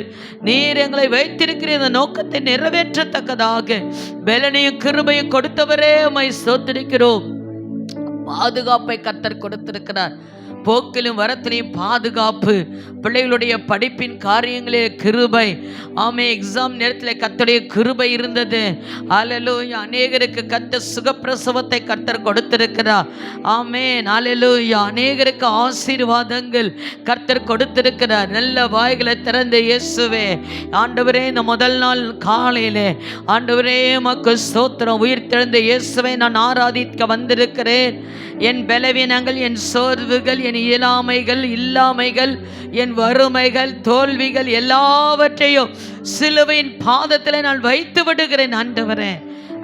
நீர் எங்களை வைத்திருக்கிற இந்த நோக்கத்தை நிறைவேற்றத்தக்கதாக பலனையும் கிருபையும் கொடுத்தவரே உம்மை ஸ்தோத்திரிக்கிறோம். பாதுகாப்பை கர்த்தர் கொடுத்திருக்கிறார். போக்கிலும் வரத்திலையும் பாதுகாப்பு, பிள்ளைகளுடைய படிப்பின் காரியங்களே கிருபை. ஆமே, எக்ஸாம் நேரத்தில் கர்த்தருடைய கிருபை இருந்தது. ஹல்லேலூயா. அநேகருக்கு கர்த்தர் சுகப்பிரசவத்தை கர்த்தர் கொடுத்திருக்கிறார். ஆமென். ஹல்லேலூயா. அநேகருக்கு ஆசீர்வாதங்கள் கர்த்தர் கொடுத்திருக்கிறார். நல்ல வாய்களை திறந்து இயேசுவே ஆண்டவரே, இந்த முதல் நாள் காலையிலே ஆண்டவரே உமக்கு ஸ்தோத்திரம். உயிர் தெழுந்த இயேசுவை நான் ஆராதிக்க வந்திருக்கிறேன். என் பலவீனங்கள், என் சோர்வுகள், என் இயலாமைகள், இல்லாமைகள், என் வறுமைகள், தோல்விகள் எல்லாவற்றையும் சிலுவையின் பாதத்தில் நான் வைத்து விடுகிறேன் ஆண்டவரே.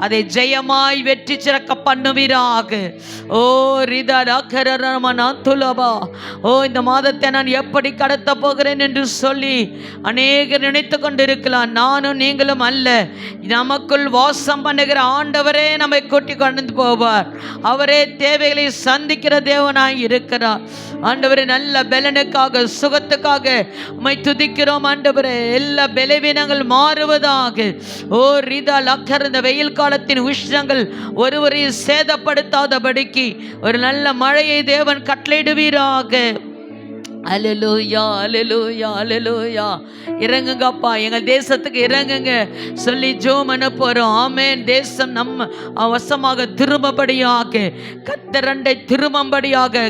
அதை ஜெயமாய் வெற்றி சிறக்க பண்ணுவீராக. ஓ ரிதரமனாத்துலபா. ஓ, இந்த மாதத்தை நான் எப்படி கடத்த போகிறேன் என்று சொல்லி அநேகர் நினைத்து கொண்டிருக்கலாம். நானும் நீங்களும் அல்ல, நமக்குள் வாசம் பண்ணுகிற ஆண்டவரே நம்மை கூட்டி கொண்டு போவார். அவரே தேவைகளை சந்திக்கிற தேவனாய் இருக்கிறார். ஆண்டவரே, நல்ல பலனுக்காக சுகத்துக்காக உம்மை துதிக்கிறோம் ஆண்டவரே. எல்லா பலவீனங்கள் மாறுவதாக. ஓ ரிதா லக்கர், இந்த வெயில் கால காலத்தின் உஷ்ணங்கள் ஒருவரையும் சேதப்படுத்தாதபடிக்கு ஒரு நல்ல மழையை தேவன் கட்டளையிடுவீராக. அல்லேலூயா, அல்லேலூயா, அல்லேலூயா. இறங்குங்கப்பா, எங்கள் தேசத்துக்கு இறங்குங்க சொல்லி ஜெபம் பண்ண போறோம். ஆமென். தேசம் நம்ம வசமாக திரும்பபடியாக, கர்த்தரண்டை திரும்பபடியாக,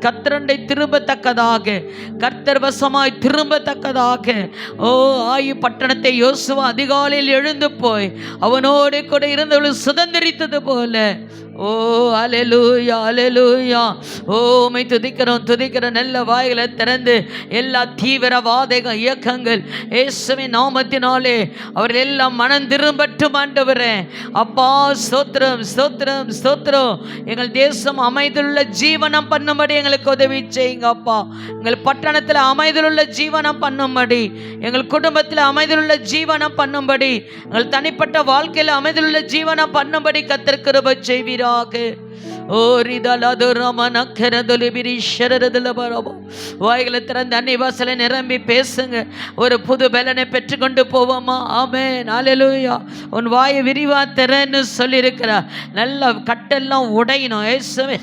கர்த்தரண்டை திரும்பத்தக்கதாக, கர்த்தர் வசமாய் திரும்பத்தக்கதாக. ஓ, ஆயு பட்டணத்தை யோசுவா அதிகாலையில் எழுந்து போய் அவனோடு கூட இருந்தவர்கள் சுதந்திரித்தது போல. ஓ, அல்லேலூயா, அல்லேலூயா. ஓ, உம்மை துதிக்கிறோம், துதிக்கிறோம். நல்ல வாய்களை திறந்து எல்லா தீவிரவாத இயக்கங்கள் இயேசுவின் நாமத்தினாலே அவர்கள் எல்லாம் மனம் திரும்பட்டும் ஆண்டவரே. அப்பா, ஸ்தோத்திரம், ஸ்தோத்திரம், ஸ்தோத்திரம். எங்கள் தேசம் அமைதியுள்ள ஜீவனம் பண்ணும்படி எங்களுக்கு உதவி செய்யுங்க அப்பா. எங்கள் பட்டணத்தில் அமைதியுள்ள ஜீவனம் பண்ணும்படி, எங்கள் குடும்பத்தில் அமைதியுள்ள ஜீவனம் பண்ணும்படி, எங்கள் தனிப்பட்ட வாழ்க்கையில் அமைதியுள்ள ஜீவனம் பண்ணும்படி கர்த்தர் கிருபை செய்வீராக. வாய்களை திறந்து அன்னை வாசலை நிரம்பி பேசுங்க. ஒரு புது பலனை பெற்றுக்கொண்டு போவோமா? ஆமென், அல்லேலூயா. உன் வாயை விரிவா திறன்னு சொல்லியிருக்கிறார். நல்ல கட்டெல்லாம் உடையணும் இயேசுவே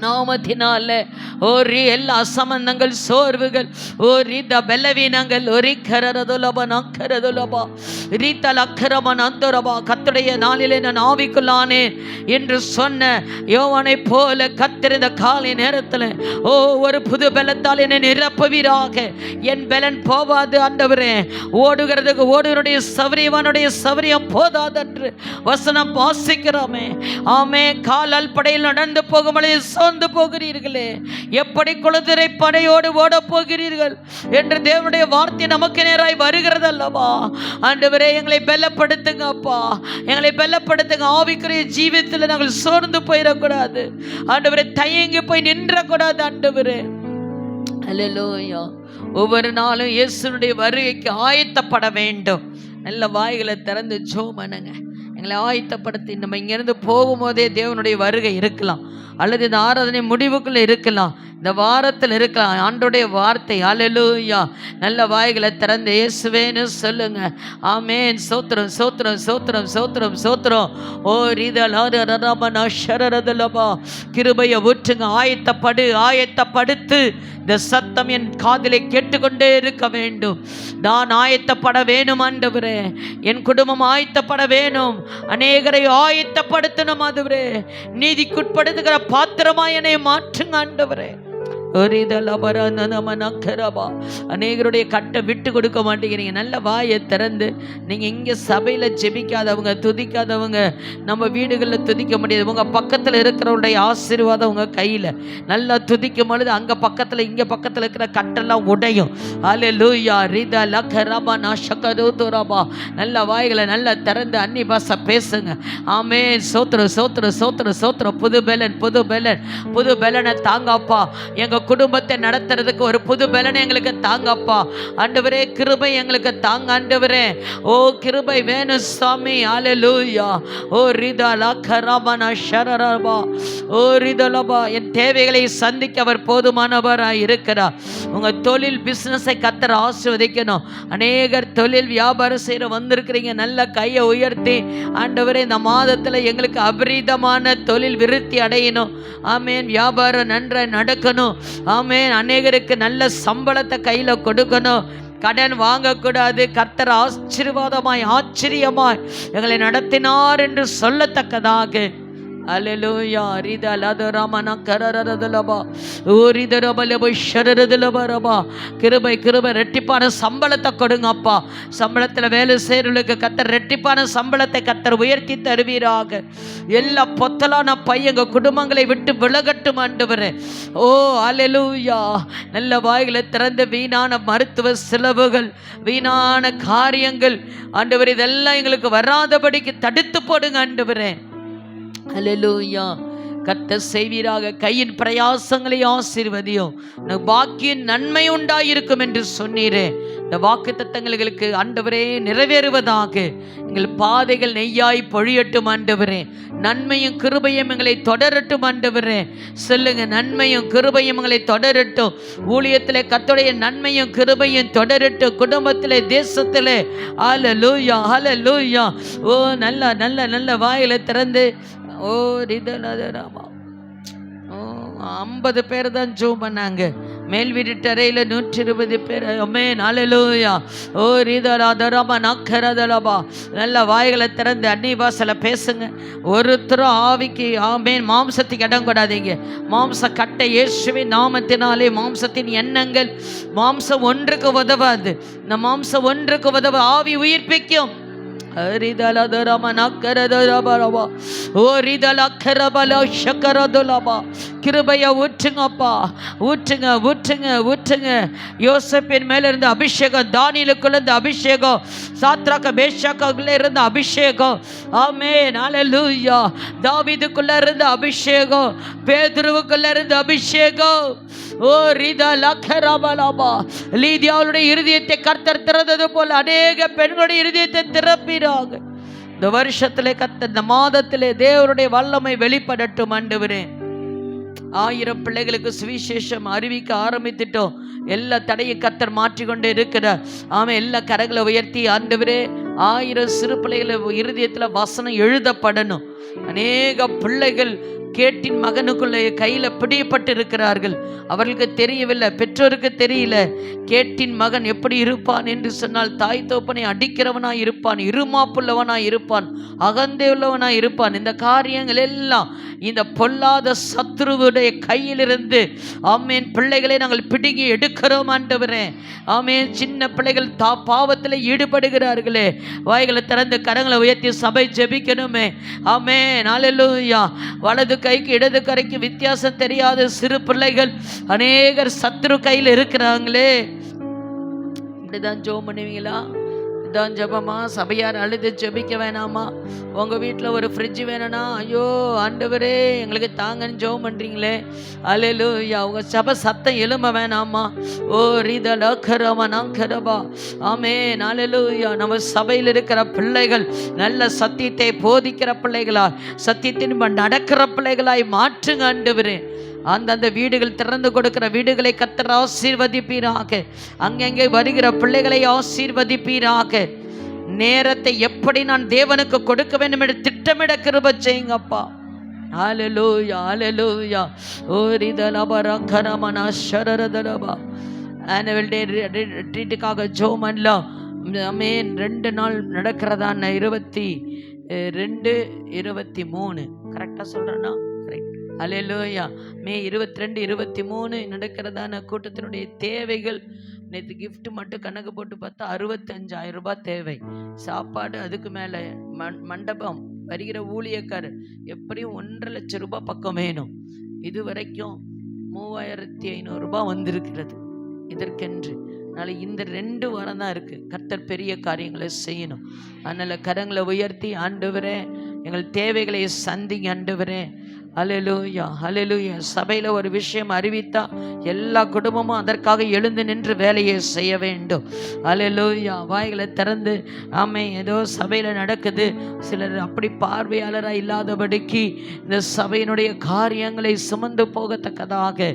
நாமத்தினால. ஓரி எல்லா அசமந்தங்கள், சோர்வுகள், ஓ ரீத பலவீனங்கள், ஒரி கரதுலபா நக்கரதுலபா ரீத்தல் அக்கரமன் அந்தரபா. கர்த்தருடைய நாளிலே நான் ஆவிக்குள்ளானேன் என்று சொன்ன யோவானை போல கர்த்தர் இந்த காலை நேரத்தில் ஓ ஒரு புது பலத்தால் என்னை நிரப்புவீராக. என் பலன் போவாது ஆண்டவரே. ஓடுகிறதுக்கு ஓடுவனுடைய சௌரியவானுடைய சௌரியம் போதாதென்று வசனம் வாசிக்கிறோமே. ஆமே. காலால் படையில் நடந்து போகும்பொழுது சோர்ந்து போகிறீர்களே, எப்படி குழந்தை படையோடு ஓட போகிறீர்கள் என்று தேவனுடைய வார்த்தை நமக்கு நேராய் வருகிறது அல்லவா? ஆண்டவரே, எங்களை பலப்படுத்துங்க அப்பா, எங்களை பலப்படுத்துங்க. ஆவிக்குரிய ஜீவிதத்தில் நாங்கள் சோர்ந்து போயிடக்கூடாது ஆண்டவரே, தயங்கி போய் நின்றக்கூடாது ஆண்டவரே. அல்லேலூயா. ஒவ்வொரு நாளும் இயேசுனுடைய வருகைக்கு ஆயத்தப்பட வேண்டும். நல்ல வாய்களை திறந்து ஜெபம் பண்ணுங்க. எங்களை ஆயத்தப்படுத்தி நம்ம இங்கேருந்து போகும்போதே தேவனுடைய வருகை இருக்கலாம், அல்லது இந்த ஆராதனை முடிவுக்குள்ளே இருக்கலாம், இந்த வாரத்தில் இருக்கலாம். ஆண்டோடைய வார்த்தை அல்லேலூயா. நல்ல வாய்களை திறந்து இயேசுவேன்னு சொல்லுங்க. ஆமென். சோத்திரம், சோத்திரம், சோத்திரம், சோத்திரம், சோத்திரம். ஓ ரீதலபா கிருபையை ஊற்றுங்க. ஆயத்தப்படு, ஆயத்தப்படுத்து. இந்த சத்தம் என் காதிலே கேட்டுக்கொண்டே இருக்க வேண்டும். நான் ஆயத்தப்பட வேணும் ஆண்டவரே. என் குடும்பம் ஆயத்தப்பட வேணும். அநேகரை ஆயத்தப்படுத்தணும் ஆண்டவரே. நீதிக்குட்படுத்துகிற பாத்திரமாய் என்னை மாற்றுங்க ஆண்டவரே. அநேகருடைய கட்டை விட்டு கொடுக்க மாட்டேங்கிறீங்க. நல்ல வாயை திறந்து நீங்கள் இங்கே சபையில் ஜெபிக்காதவங்க, துதிக்காதவங்க நம்ம வீடுகளில் துதிக்க முடியாது. உங்கள் பக்கத்தில் இருக்கிறவருடைய ஆசீர்வாதம் உங்கள் கையில். நல்லா துதிக்கும் பொழுது அங்கே பக்கத்தில் இங்கே பக்கத்தில் இருக்கிற கட்டெல்லாம் உடையும். அல்லேலூயா. ரிதா லக்கரபா நஷகருதுரபா. நல்ல வாய்களை நல்லா திறந்து அன்னி பாஷை பேசுங்க. ஆமென். சோத்திரம், சோத்திரம், சோத்திரம், சோத்திரம். புது பலன், புது பலன், புது பலனை தாங்கப்பா. எங்கள் குடும்பத்தை நடத்துறதுக்கு ஒரு புது பலனை எங்களுக்கு தாங்கப்பா ஆண்டவரே. கிருபை எங்களுக்கு தாங்க ஆண்டவரே. ஓ கிருபை வேணும் சாமி. அல்லேலூயா. ஓ ரிதா லக்கரபா ஷரரபா. ஓ ரிதலபா. என் தேவைகளை சந்திக்க அவர் போதுமானவராய் இருக்கிறார். உங்கள் தொழில் பிஸ்னஸை கர்த்தர் ஆசீர்வதிக்கணும். அநேகர் தொழில் வியாபாரம் செய்கிற வந்திருக்கிறீங்க. நல்ல கையை உயர்த்தி ஆண்டவரே, இந்த மாதத்தில் எங்களுக்கு அபரீதமான தொழில் விருத்தி அடையணும். ஆமேன். வியாபாரம் நன்றாக நடக்கணும். ஆமேன். அநேகருக்கு நல்ல சம்பளத்தை கையில் கொடுக்கணும். கடன் வாங்கக்கூடாது. கர்த்தர் ஆசீர்வாதமாய் ஆச்சரியமாய் எங்களை நடத்தினார் என்று சொல்லத்தக்கதாக. அல்லேலூயா. ரிதலதரமன கரரதலபா. ஓரிதரபலப ஷரரதலபரபா. கிருபை, கிருபை. ரெட்டிப்பான சம்பளத்தை கொடுங்க அப்பா. சம்பளத்தில் வேலை செய்கிறவர்களுக்கு கர்த்தர் ரெட்டிப்பான சம்பளத்தை கர்த்தர் உயர்த்தி தருவீராக. எல்லா பொத்தலான பையங்க குடும்பங்களை விட்டு விலகட்டும் ஆண்டவரே. ஓ அல்லேலூயா. நல்ல வாய்களை திறந்த வீணான மருத்துவ செலவுகள், வீணான காரியங்கள் ஆண்டவர் இதெல்லாம் எங்களுக்கு வராதபடிக்கு தடுத்து போடுங்க ஆண்டவரே. அல்லேலூயா. கர்த்தர் செய்வீராக. கையின் பிரயாசங்களை ஆசீர்வதியும். பாக்கியின் நன்மை உண்டாயிருக்கும் என்று சொன்னீரே. இந்த வாக்கு தத்தங்களுக்கு ஆண்டவரே நிறைவேறுவதாக. எங்கள் பாதைகள் நெய்யாய் பொழியட்டும் ஆண்டவரே. நன்மையும் கிருபையும் எங்களை தொடரட்டும் ஆண்டவரே. சொல்லுங்க, நன்மையும் கிருபையும் எங்களை தொடரட்டும். ஊழியத்திலே கர்த்தருடைய நன்மையும் கிருபையும் தொடரட்டும். குடும்பத்திலே, தேசத்திலே. ஹல்லேலூயா, ஹல்லேலூயா. ஓ நல்ல நல்ல நல்ல வாயில திறந்து ஓ ரிதலதராமா 50 பேர் தான் ஜெபம் பண்ணாங்க. மேல் வீட்டு தரையில் 120 பேர். ஆமென், ஹல்லேலூயா. ஓ ரிதலதராமா நக்கரதலபா. நல்ல வாய்களை திறந்து அந்நிய பாஷையில பேசுங்க. ஒருத்தரும் ஆவிக்கு ஆமென் மாம்சத்துக்கு இடம் கொடாதீங்க. மாம்ச கட்டை இயேசுவின் நாமத்தினாலே மாம்சத்தின் எண்ணங்கள் மாம்சம் ஒன்றுக்கு உதவாது. இந்த மாம்சம் ஒன்றுக்கு உதவ ஆவி உயிர்ப்பிக்கும். கிருபையா ஊற்றுங்கப்பா, ஊற்றுங்க ஊற்றுங்க ஊற்றுங்க. யோசேப்பின் மேல இருந்த அபிஷேகம், தானியேலுக்குள்ள இருந்த அபிஷேகம், சாத்ராக் மேஷாக்குள்ள இருந்த அபிஷேகம். ஆமென், ஹல்லேலூயா. தாவீதுக்குள்ள இருந்த அபிஷேகம், பேதுருவுக்குள்ள இருந்த அபிஷேகம். ஓ ரிதா லக்கரபலபா. லீதியாவுடைய இருதயத்தை கர்த்தர் திறந்தது போல அநேக பெண்களுடைய இருதயத்தை திறப்பிறாங்க. இந்த வருஷத்திலே கர்த்தர், இந்த மாதத்திலே தேவனுடைய வல்லமை வெளிப்படட்டும் ஆண்டவரே. 1000 பிள்ளைகளுக்கு சுவிசேஷம் அறிவிக்க ஆரம்பித்துட்டோம். எல்லா தடையும் கர்த்தர் மாற்றிக்கொண்டே இருக்கிறார். ஆமாம், எல்லா கரங்களை உயர்த்தி ஆண்டவரே 1000 சிறு பிள்ளைகளை இருதயத்தில் வசனம் எழுதப்படணும். அநேக பிள்ளைகள் கேட்டின் மகனுக்குள்ளே கையில் பிடிப்பட்டு இருக்கிறார்கள். அவர்களுக்கு தெரியவில்லை, பெற்றோருக்கு தெரியல. கேட்டின் மகன் எப்படி இருப்பான் என்று சொன்னால், தாய் தோப்பனை அடிக்கிறவனாய் இருப்பான், இருமாப்புள்ளவனாய் இருப்பான், அகந்தே உள்ளவனாய் இருப்பான். இந்த காரியங்கள் எல்லாம் இந்த பொல்லாத சத்ருவுடைய கையிலிருந்து ஆமேன் பிள்ளைகளை நாங்கள் பிடுங்கி எடுக்கிறோம் ஆண்டவரே. ஆமேன், சின்ன பிள்ளைகள் பாவத்தில் ஈடுபடுகிறார்களே, வாய்களை திறந்து கரங்களை உயர்த்தி சபை ஜெபிக்கணுமே. ஆமேன், ஹல்லேலூயா. வலது கைக்கு இடது கரைக்கு வித்தியாசம் தெரியாத சிறு பிள்ளைகள் அநேகர் சத்ரு கையில் இருக்கிறாங்களே. இப்படிதான் ஜெபம் பண்ணுவீங்களா? இதான் ஜெபமா? சபையார் அழுது ஜெபிக்க வேணாமா? உங்கள் வீட்டில் ஒரு ஃப்ரிட்ஜ் வேணும்னா, ஐயோ ஆண்டவரே எங்களுக்கு தாங்கன்னு ஜெபம் பண்ணுறீங்களே. ஹல்லேலூயா. உங்கள் சபை சத்தம் எழும்ப வேணாமா? ஓ ரீதா கரமா நாங்கரபா. ஆமென், ஹல்லேலூயா. நம்ம சபையில் இருக்கிற பிள்ளைகள் நல்ல சத்தியத்தை போதிக்கிற பிள்ளைகளாய், சத்தியத்தின் நடக்கிற பிள்ளைகளாய் மாற்றுங்க ஆண்டவரே. அந்தந்த வீடுகள் திறந்து கொடுக்கிற வீடுகளை கர்த்தர் ஆசீர்வதிப்பீராக. அங்கங்கே வருகிற பிள்ளைகளை ஆசீர்வதிப்பீராக. நேரத்தை எப்படி நான் தேவனுக்கு கொடுக்க வேண்டும் என்று திட்டமிட கிருபை செய்யுங்கப்பா. ஹல்லேலூயா, ஹல்லேலூயா. ஓ ரிதலபர கரமனா ஷரரதலபா. ஆனுவல் டே ரிட்ரீட்டுக்காக ஜெபம் பண்ணலாம். ஆமென். 2 நாள் நடக்கிறதான 22, 23 கரெக்டாக சொல்கிறேன்னா? கரெக்ட். ஹல்லேலூயா. மே 22, 23 நடக்கிறதான கூட்டத்தினுடைய தேவைகள். நேற்று கிஃப்ட் மட்டும் கணக்கு போட்டு பார்த்தா 65,000 ரூபாய் தேவை. சாப்பாடு, அதுக்கு மேலே மண்டபம், வருகிற ஊழியக்காரர், எப்படியும் 1.5 லட்சம் ரூபாய் பக்கம் வேணும். இது வரைக்கும் 3,500 ரூபாய் வந்திருக்கிறது இதற்கென்று. அதனால் இந்த 2 வாரம் தான் இருக்குது. கர்த்தர் பெரிய காரியங்களை செய்யணும். அதனால் கரங்களை உயர்த்தி, ஆண்டவரே எங்கள் தேவைகளை சந்திங்க ஆண்டவரே. ஹல்லேலூயா, ஹல்லேலூயா. சபையில் ஒரு விஷயம் அறிவித்தா எல்லா குடும்பமும் அதற்காக எழுந்து நின்று வேலையை செய்ய வேண்டும். ஹல்லேலூயா. வாய்களை திறந்து ஆமென். ஏதோ சபையில் நடக்குது, சிலர் அப்படி பார்வையாளராக இல்லாதபடிக்கு இந்த சபையினுடைய காரியங்களை சுமந்து போகத்தக்கதாக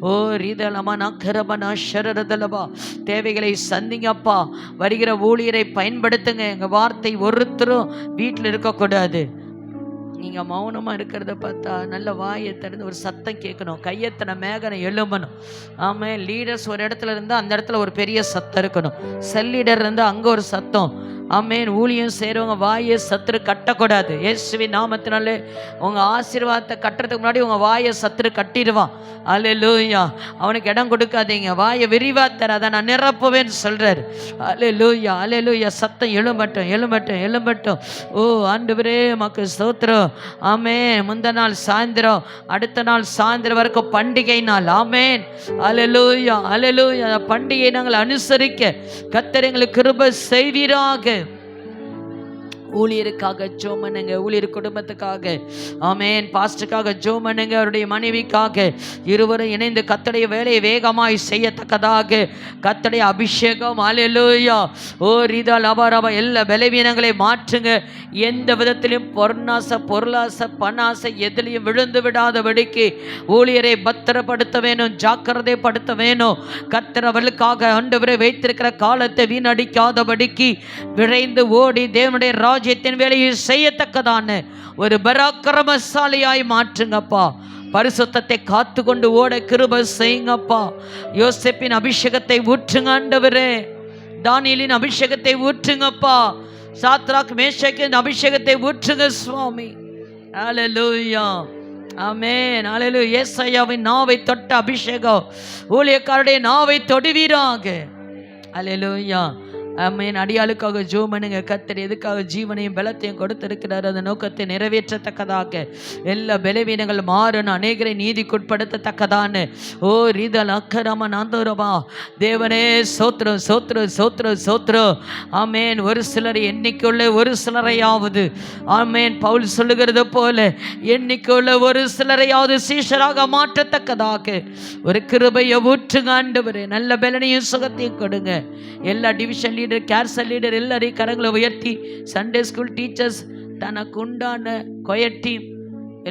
ஓ ரீதலமா நக்கரபனா ஷரரதலபா தேவைகளை சந்திங்கப்பா. வருகிற ஊழியரை பயன்படுத்துங்க. எங்கள் வார்த்தை ஒருத்தரும் வீட்டில் இருக்கக்கூடாது. நீங்கள் மௌனமாக இருக்கிறத பார்த்தா நல்ல வாயை திறந்து ஒரு சத்தம் கேட்கணும். கையத்தனை மேகனை எழும்பணும். ஆமாம், லீடர்ஸ் ஒரு இடத்துல இருந்தால் அந்த இடத்துல ஒரு பெரிய சத்தம் இருக்கணும். செல் லீடர் இருந்தால் அங்கே ஒரு சத்தம். ஆமேன். ஊழியம் செய்கிறவங்க வாயை சத்துரு கட்டக்கூடாது. இயேசுவின் நாமத்தினாலே உங்கள் ஆசீர்வாதத்தை கட்டுறதுக்கு முன்னாடி உங்கள் வாயை சத்துரு கட்டிடுவான். ஹல்லேலூயா. அவனுக்கு இடம் கொடுக்காதீங்க. வாயை விரிவாக தர, அதை நான் நிரப்புவேன்னு சொல்கிறார். ஹல்லேலூயா, ஹல்லேலூயா. சத்தம் எழும்பட்டும், எழும்பட்டும், எழும்பட்டும். ஓ ஆண்டவரே உமக்கு ஸ்தோத்திரம். ஆமேன். முந்த நாள் சாயந்தரம், அடுத்த நாள் சாயந்தரம் வரைக்கும் பண்டிகை நாள். ஆமேன். ஹல்லேலூயா, ஹல்லேலூயா. பண்டிகை நாங்கள் அனுசரிக்க கர்த்தர் எங்களுக்கு கிருபை செய்வீராக. ஊழியருக்காக ஜெபம் பண்ணுங்க, ஊழியர் குடும்பத்துக்காக, ஆமென், பாஸ்டருக்காக ஜெபம் பண்ணுங்க, அவருடைய மனைவிக்காக. இருவரும் இணைந்து கர்த்தருடைய வேலையை வேகமாய் செய்யத்தக்கதாக கர்த்தருடைய அபிஷேகம், அல்லேலூயா, ஓ ரிதா லபாரபா, எல்லா பலவீனங்களை மாற்றுங்க. எந்த விதத்திலும் பொருளாசை பணாசை எதிலையும் விழுந்து விடாதபடிக்கு ஊழியரை பத்திரப்படுத்த வேணும், ஜாக்கிரதைப்படுத்த வேணும். கர்த்தர் அவர்களுக்காக ஆண்டவரை வைத்திருக்கிற காலத்தை வீணடிக்காதபடிக்கு விரைந்து ஓடி தேவனுடைய ராஜ்யத்தின் வேலையை செய்யத்தக்கதான ஒரு பராக்கிரமசாலியாய் மாற்றுங்கப்பா. பரிசுத்தத்தை காத்து கொண்டு ஓட கிருபை செய்யுங்கப்பா. யோசேப்பின் அபிஷேகத்தை ஊற்றுங்க ஆண்டவரே, தானியேலின் அபிஷேகத்தை ஊற்றுங்கப்பா, சாத்ராக் மேஷக்கின் அபிஷேகத்தை ஊற்றுங்க சுவாமி. அல்லேலூயா, ஆமென், அல்லேலூயா. ஏசாயாவின் நாவை தொட்ட அபிஷேகம் ஊழியக்காரருடைய நாவை தொடுவீராக. அல்லேலூயா, ஆமென். அடியாளுக்காக ஜெபம் பண்ணுங்க. கர்த்தர் எதுக்காக ஜீவனையும் பலத்தையும் கொடுத்திருக்கிறார், அந்த நோக்கத்தை நிறைவேற்றத்தக்கதாக எல்லா பலவீனங்கள் மாறணும், அநேகரை நீதிக்குட்படுத்தத்தக்கதான ஓ ரீதல் அக்கரம நாந்தோரமா தேவனே சோத்ரம் சோத்ரம் சோத்ரம் சோத்ரம். ஆமென். ஒரு சிலர் எண்ணிக்கையுள்ள ஒரு சிலரையாவது, ஆமென், பவுல் சொல்லுகிறது போல எண்ணிக்கையுள்ள ஒரு சிலரையாவது சீஷராக மாற்றத்தக்கதாக ஒரு கிருபையை ஊற்றுங்க ஆண்டவரே. நல்ல பலனையும் சுகத்தையும் கொடுங்க. எல்லா டிவிஷன் லீடர், கேர்சல் லீடர் எல்லாரையும் கரங்களை உயர்த்தி, சண்டே ஸ்கூல் டீச்சர்ஸ், தனக்கு உண்டான கொயர் டீம்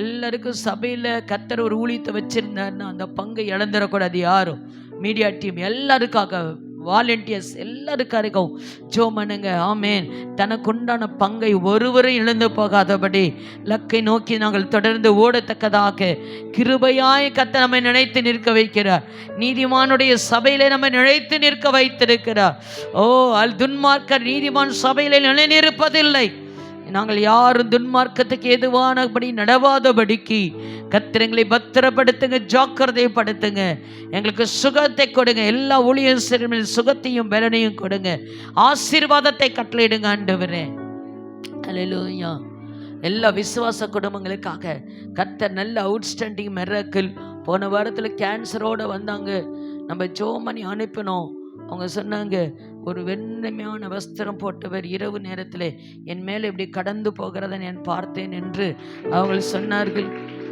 எல்லாருக்கும் சபையில் கர்த்தர் ஒரு ஊழியத்தை வச்சிருந்தாருன்னா அந்த பங்கை இழந்துடக்கூடாது யாரும். மீடியா டீம் எல்லாருக்காக, வாலண்டியர்ஸ் எல்லாருக்காருக்கும் ஜெபம் பண்ணுங்க. ஆமென். தனக்கு உண்டான பங்கை ஒருவரும் இழந்து போகாதபடி லக்கை நோக்கி நாங்கள் தொடர்ந்து ஓடத்தக்கதாக கிருபையாய் கர்த்தர் நம்மை நினைத்து நிற்க வைக்கிறார். நீதிமானுடைய சபையிலே நம்மை நினைத்து நிற்க வைத்திருக்கிறார். ஓ துன்மார்க்கர் நீதிமான் சபையிலே நிலைநிற்பதில்லை. நாங்கள் யாரும் துன்மார்க்கத்துக்கு எதுவானபடி நடவாதபடிக்கு கர்த்தரை பத்திரப்படுத்துங்க, ஜாக்கிரதைப்படுத்துங்க, எங்களுக்கு சுகத்தை கொடுங்க. எல்லா ஊழியர் சுகத்தையும் பலனையும் கொடுங்க, ஆசீர்வாதத்தை கட்டளையிடுங்க ஆண்டவரே. அல்லேலூயா. எல்லா விசுவாச குடும்பங்களுக்காக கர்த்தர் நல்ல அவுட்ஸ்டாண்டிங் மிரக்கிள். போன வாரத்தில் கேன்சரோடு வந்தாங்க, நம்ம ஜெபம் பண்ணி அனுப்பினோம். அவங்க சொன்னாங்க, ஒரு வெண்மையான வஸ்திரம் போட்டவர் இரவு நேரத்தில் என் மேலே இப்படி கடந்து போகிறத நான் பார்த்தேன் என்று அவர்கள் சொன்னார்கள்.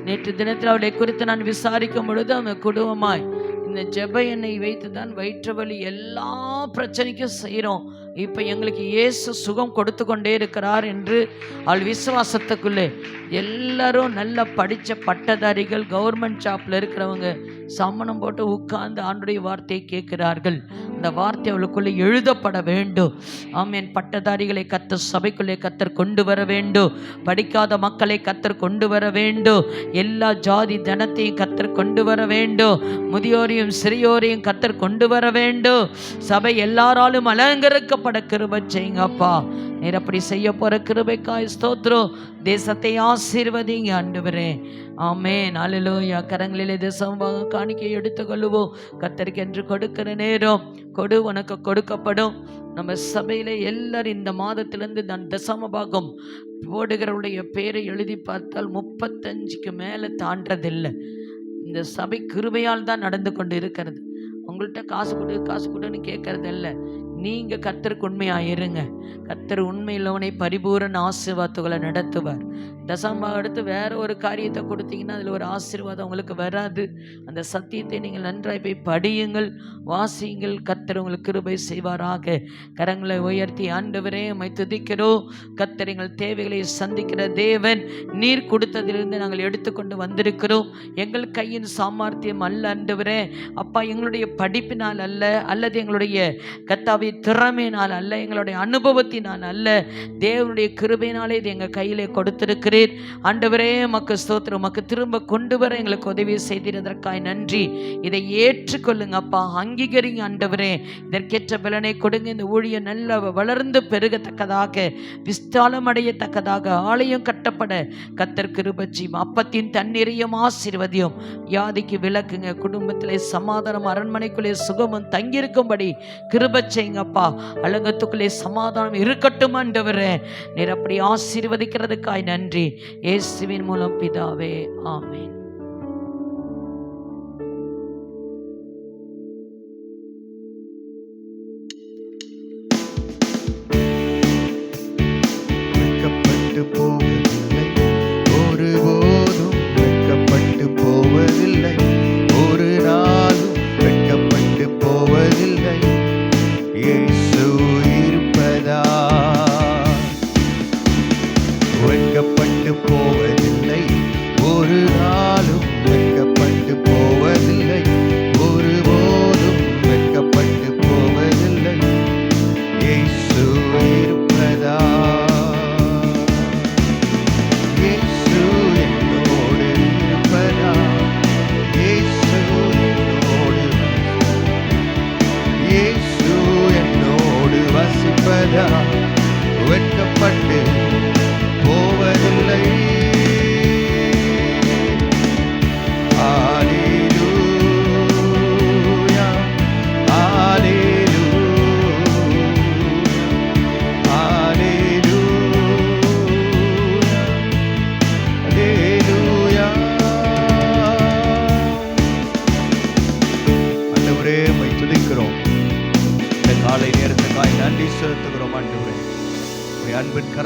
நேற்று தினத்தில் அவளை குறித்து நான் விசாரிக்கும் பொழுது அவங்க குடும்பமாய் இந்த ஜெப எண்ணெய் வைத்து தான் வயிற்று வலி எல்லா பிரச்சனைக்கும் செய்கிறோம், இப்போ எங்களுக்கு இயேசு சுகம் கொடுத்து கொண்டே இருக்கிறார் என்று அவள் விசுவாசத்துக்குள்ளே எல்லாரும் நல்லா படித்த பட்டதாரிகள், கவர்மெண்ட் ஜாப்பில் இருக்கிறவங்க சம்மணம் போட்டு உட்கார்ந்து ஆண்டுடைய வார்த்தையை கேட்கிறார்கள். அந்த வார்த்தை அவளுக்குள்ளே எழுதப்பட வேண்டும். ஆமென். பட்டதாரிகளை கர்த்தர் சபைக்குள்ளே கர்த்தர் கொண்டு வர வேண்டும். படிக்காத மக்களை கர்த்தர் கொண்டு வர வேண்டும். எல்லா ஜாதி ஜனத்தையும் கர்த்தர் கொண்டு வர வேண்டும். முதியோரையும் சிறியோரையும் கர்த்தர் கொண்டு வர வேண்டும். சபை எல்லாராலும் அலங்கரிக்கப்பட கிருபை செய்யுங்கப்பா. நீர் அப்படி செய்ய போற கிருபைக்காய் ஸ்தோத்திரம். தேசத்தை ஆசீர்வதிங்க ஆண்டவரே. ஆமென். அல்லேலூயா. கரங்களிலே தேசமாக காணிக்கை எடுத்துக்கொள்ளுவோம். கர்த்தருக்கு என்று கொடுக்கிற நேரம் கொடு, உனக்கு கொடுக்கப்படும். நம்ம சபையில எல்லாரும் இந்த மாதத்திலிருந்து நான் தசம பாகம் போடுகிறவருடைய பேரை எழுதி பார்த்தால் 35க்கு மேலே தாண்டதில்லை. இந்த சபை கிருபையால் தான் நடந்து கொண்டு இருக்கிறது. உங்கள்கிட்ட காசு கொடு காசு கொடுன்னு கேட்கறது இல்லை. நீங்கள் கர்த்தருக்கு உண்மையாக இருங்க. கர்த்தர் உண்மையில்லவனை பரிபூரண ஆசீர்வாதங்களை நடத்துவார். தசமாக எடுத்து வேற ஒரு காரியத்தை கொடுத்தீங்கன்னா அதில் ஒரு ஆசீர்வாதம் உங்களுக்கு வராது. அந்த சத்தியத்தை நீங்கள் நன்றாய் போய் படியுங்கள், வாசியுங்கள். கர்த்தர் உங்களுக்கு கிருபை செய்வாராக. கரங்களை உயர்த்தி ஆண்டவரே உம்மை துதிக்கிறோம். கர்த்தர் எங்கள் தேவைகளை சந்திக்கிற தேவன். நீர் கொடுத்ததிலிருந்து நாங்கள் எடுத்துக்கொண்டு வந்திருக்கிறோம். எங்கள் கையின் சாமர்த்தியம் அல்ல ஆண்டவரே. அப்பா, எங்களுடைய படிப்பினால் அல்ல, அல்லது எங்களுடைய கர்த்தாவே திறமையினால் அல்ல, எங்களுடைய அனுபவத்தினால் அல்ல, தேவனுடைய கிருபையினாலே இது எங்கள் கையிலே கொடுத்திருக்கிறீர் ஆண்டவரே. மக்கு ஸ்தோத்திரம். மக்கு திரும்ப கொண்டு வர எங்களுக்கு உதவி செய்திருந்ததற்காய் நன்றி. இதை ஏற்றுக்கொள்ளுங்க அப்பா, அங்கீகரிங்க ஆண்டவரே. இதற்கேற்ற பலனை கொடுங்க. இந்த ஊழியம் நல்ல வளர்ந்து பெருகத்தக்கதாக, விஸ்தாலம் அடையத்தக்கதாக, ஆலயம் கட்டப்பட கர்த்தர் கிருபை செய்யும். அப்பத்தின் தண்ணீரையும் ஆசீர்வதியும். வியாதிக்கு விலக்குங்க. குடும்பத்திலே சமாதானம், அரண்மனைக்குள்ளே சுகமும் தங்கியிருக்கும்படி கிருபை செய்யுங்கப்பா. அலங்கத்துக்குள்ளே சமாதானம் இருக்கட்டும் ஆண்டவரே. நீர் அப்படி ஆசீர்வதிக்கிறதுக்காய் நன்றி. இயேசுவின் மூலம் பிதாவே, ஆமென்.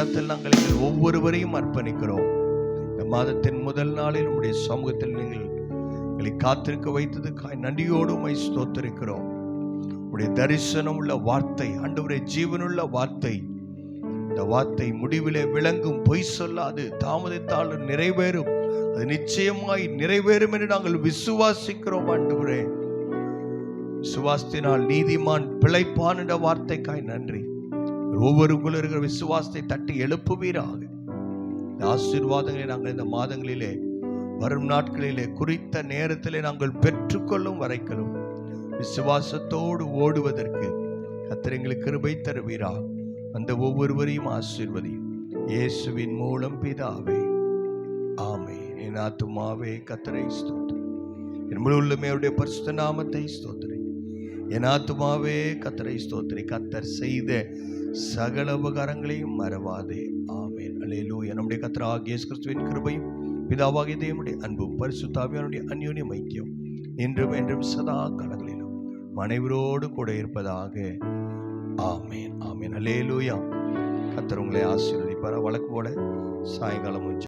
கரத்தில் நாங்கள் எங்கள் ஒவ்வொருவரையும் அர்ப்பணிக்கிறோம். இந்த மாதத்தின் முதல் நாளில் உம்முடைய சமூகத்தில் நீங்கள் எங்களை காத்திருக்க வைத்ததுக்காய் நன்றியோடு உம்மை ஸ்தோத்திரிக்கிறோம். உம்முடைய தரிசனம் உள்ள வார்த்தை, ஆண்டவரே ஜீவனுள்ள வார்த்தை, இந்த வார்த்தை முடிவிலே விளங்கும், பொய் சொல்லாது, தாமதித்தாலும் நிறைவேறும், அது நிச்சயமாய் நிறைவேறும் என்று நாங்கள் விசுவாசிக்கிறோம். ஆண்டவரே, விசுவாசத்தினால் நீதிமான் பிழைப்பான் என்ற வார்த்தைக்காய் நன்றி. ஒவ்வொருக்குள்ள இருக்கிற விசுவாசத்தை தட்டி எழுப்புவீராக. இந்த ஆசீர்வாதங்களை நாங்கள் இந்த மாதங்களிலே, வரும் நாட்களிலே, குறித்த நேரத்திலே நாங்கள் பெற்றுக்கொள்ளும் வரைக்கும் விசுவாசத்தோடு ஓடுவதற்கு கர்த்தர் எங்களுக்கு கிருபை தருவீராக. அந்த ஒவ்வொருவரையும் ஆசீர்வதியும் இயேசுவின் மூலம் பிதாவே, ஆமென். என் ஆத்துமாவே கர்த்தரை ஸ்தோத்திரி, என் முழு உள்ளமே அவருடைய பரிசுத்த நாமத்தை ஸ்தோத்திரி. என் ஆத்துமாவே கர்த்தரை ஸ்தோத்திரி, கர்த்தர் செய்த சகல உபகாரங்களையும் மறவாதே. ஆமென். அல்லேலூயா. நம்முடைய கர்த்தராகிய இயேசு கிறிஸ்துவின் கிருபையும் பிதாவாகிய தேவனுடைய அன்பும் பரிசுத்த ஆவியானவருடைய அந்யோன்ய ஐக்கியம் இன்றும் என்றும் சதா காலங்களிலும் அனைவரோடு கூட இருப்பதாக. ஆமென். ஆமென். அல்லேலூயா. கர்த்தர் உங்களை ஆசீர்வதிப்பார். வழக்கு போல சாயங்காலம்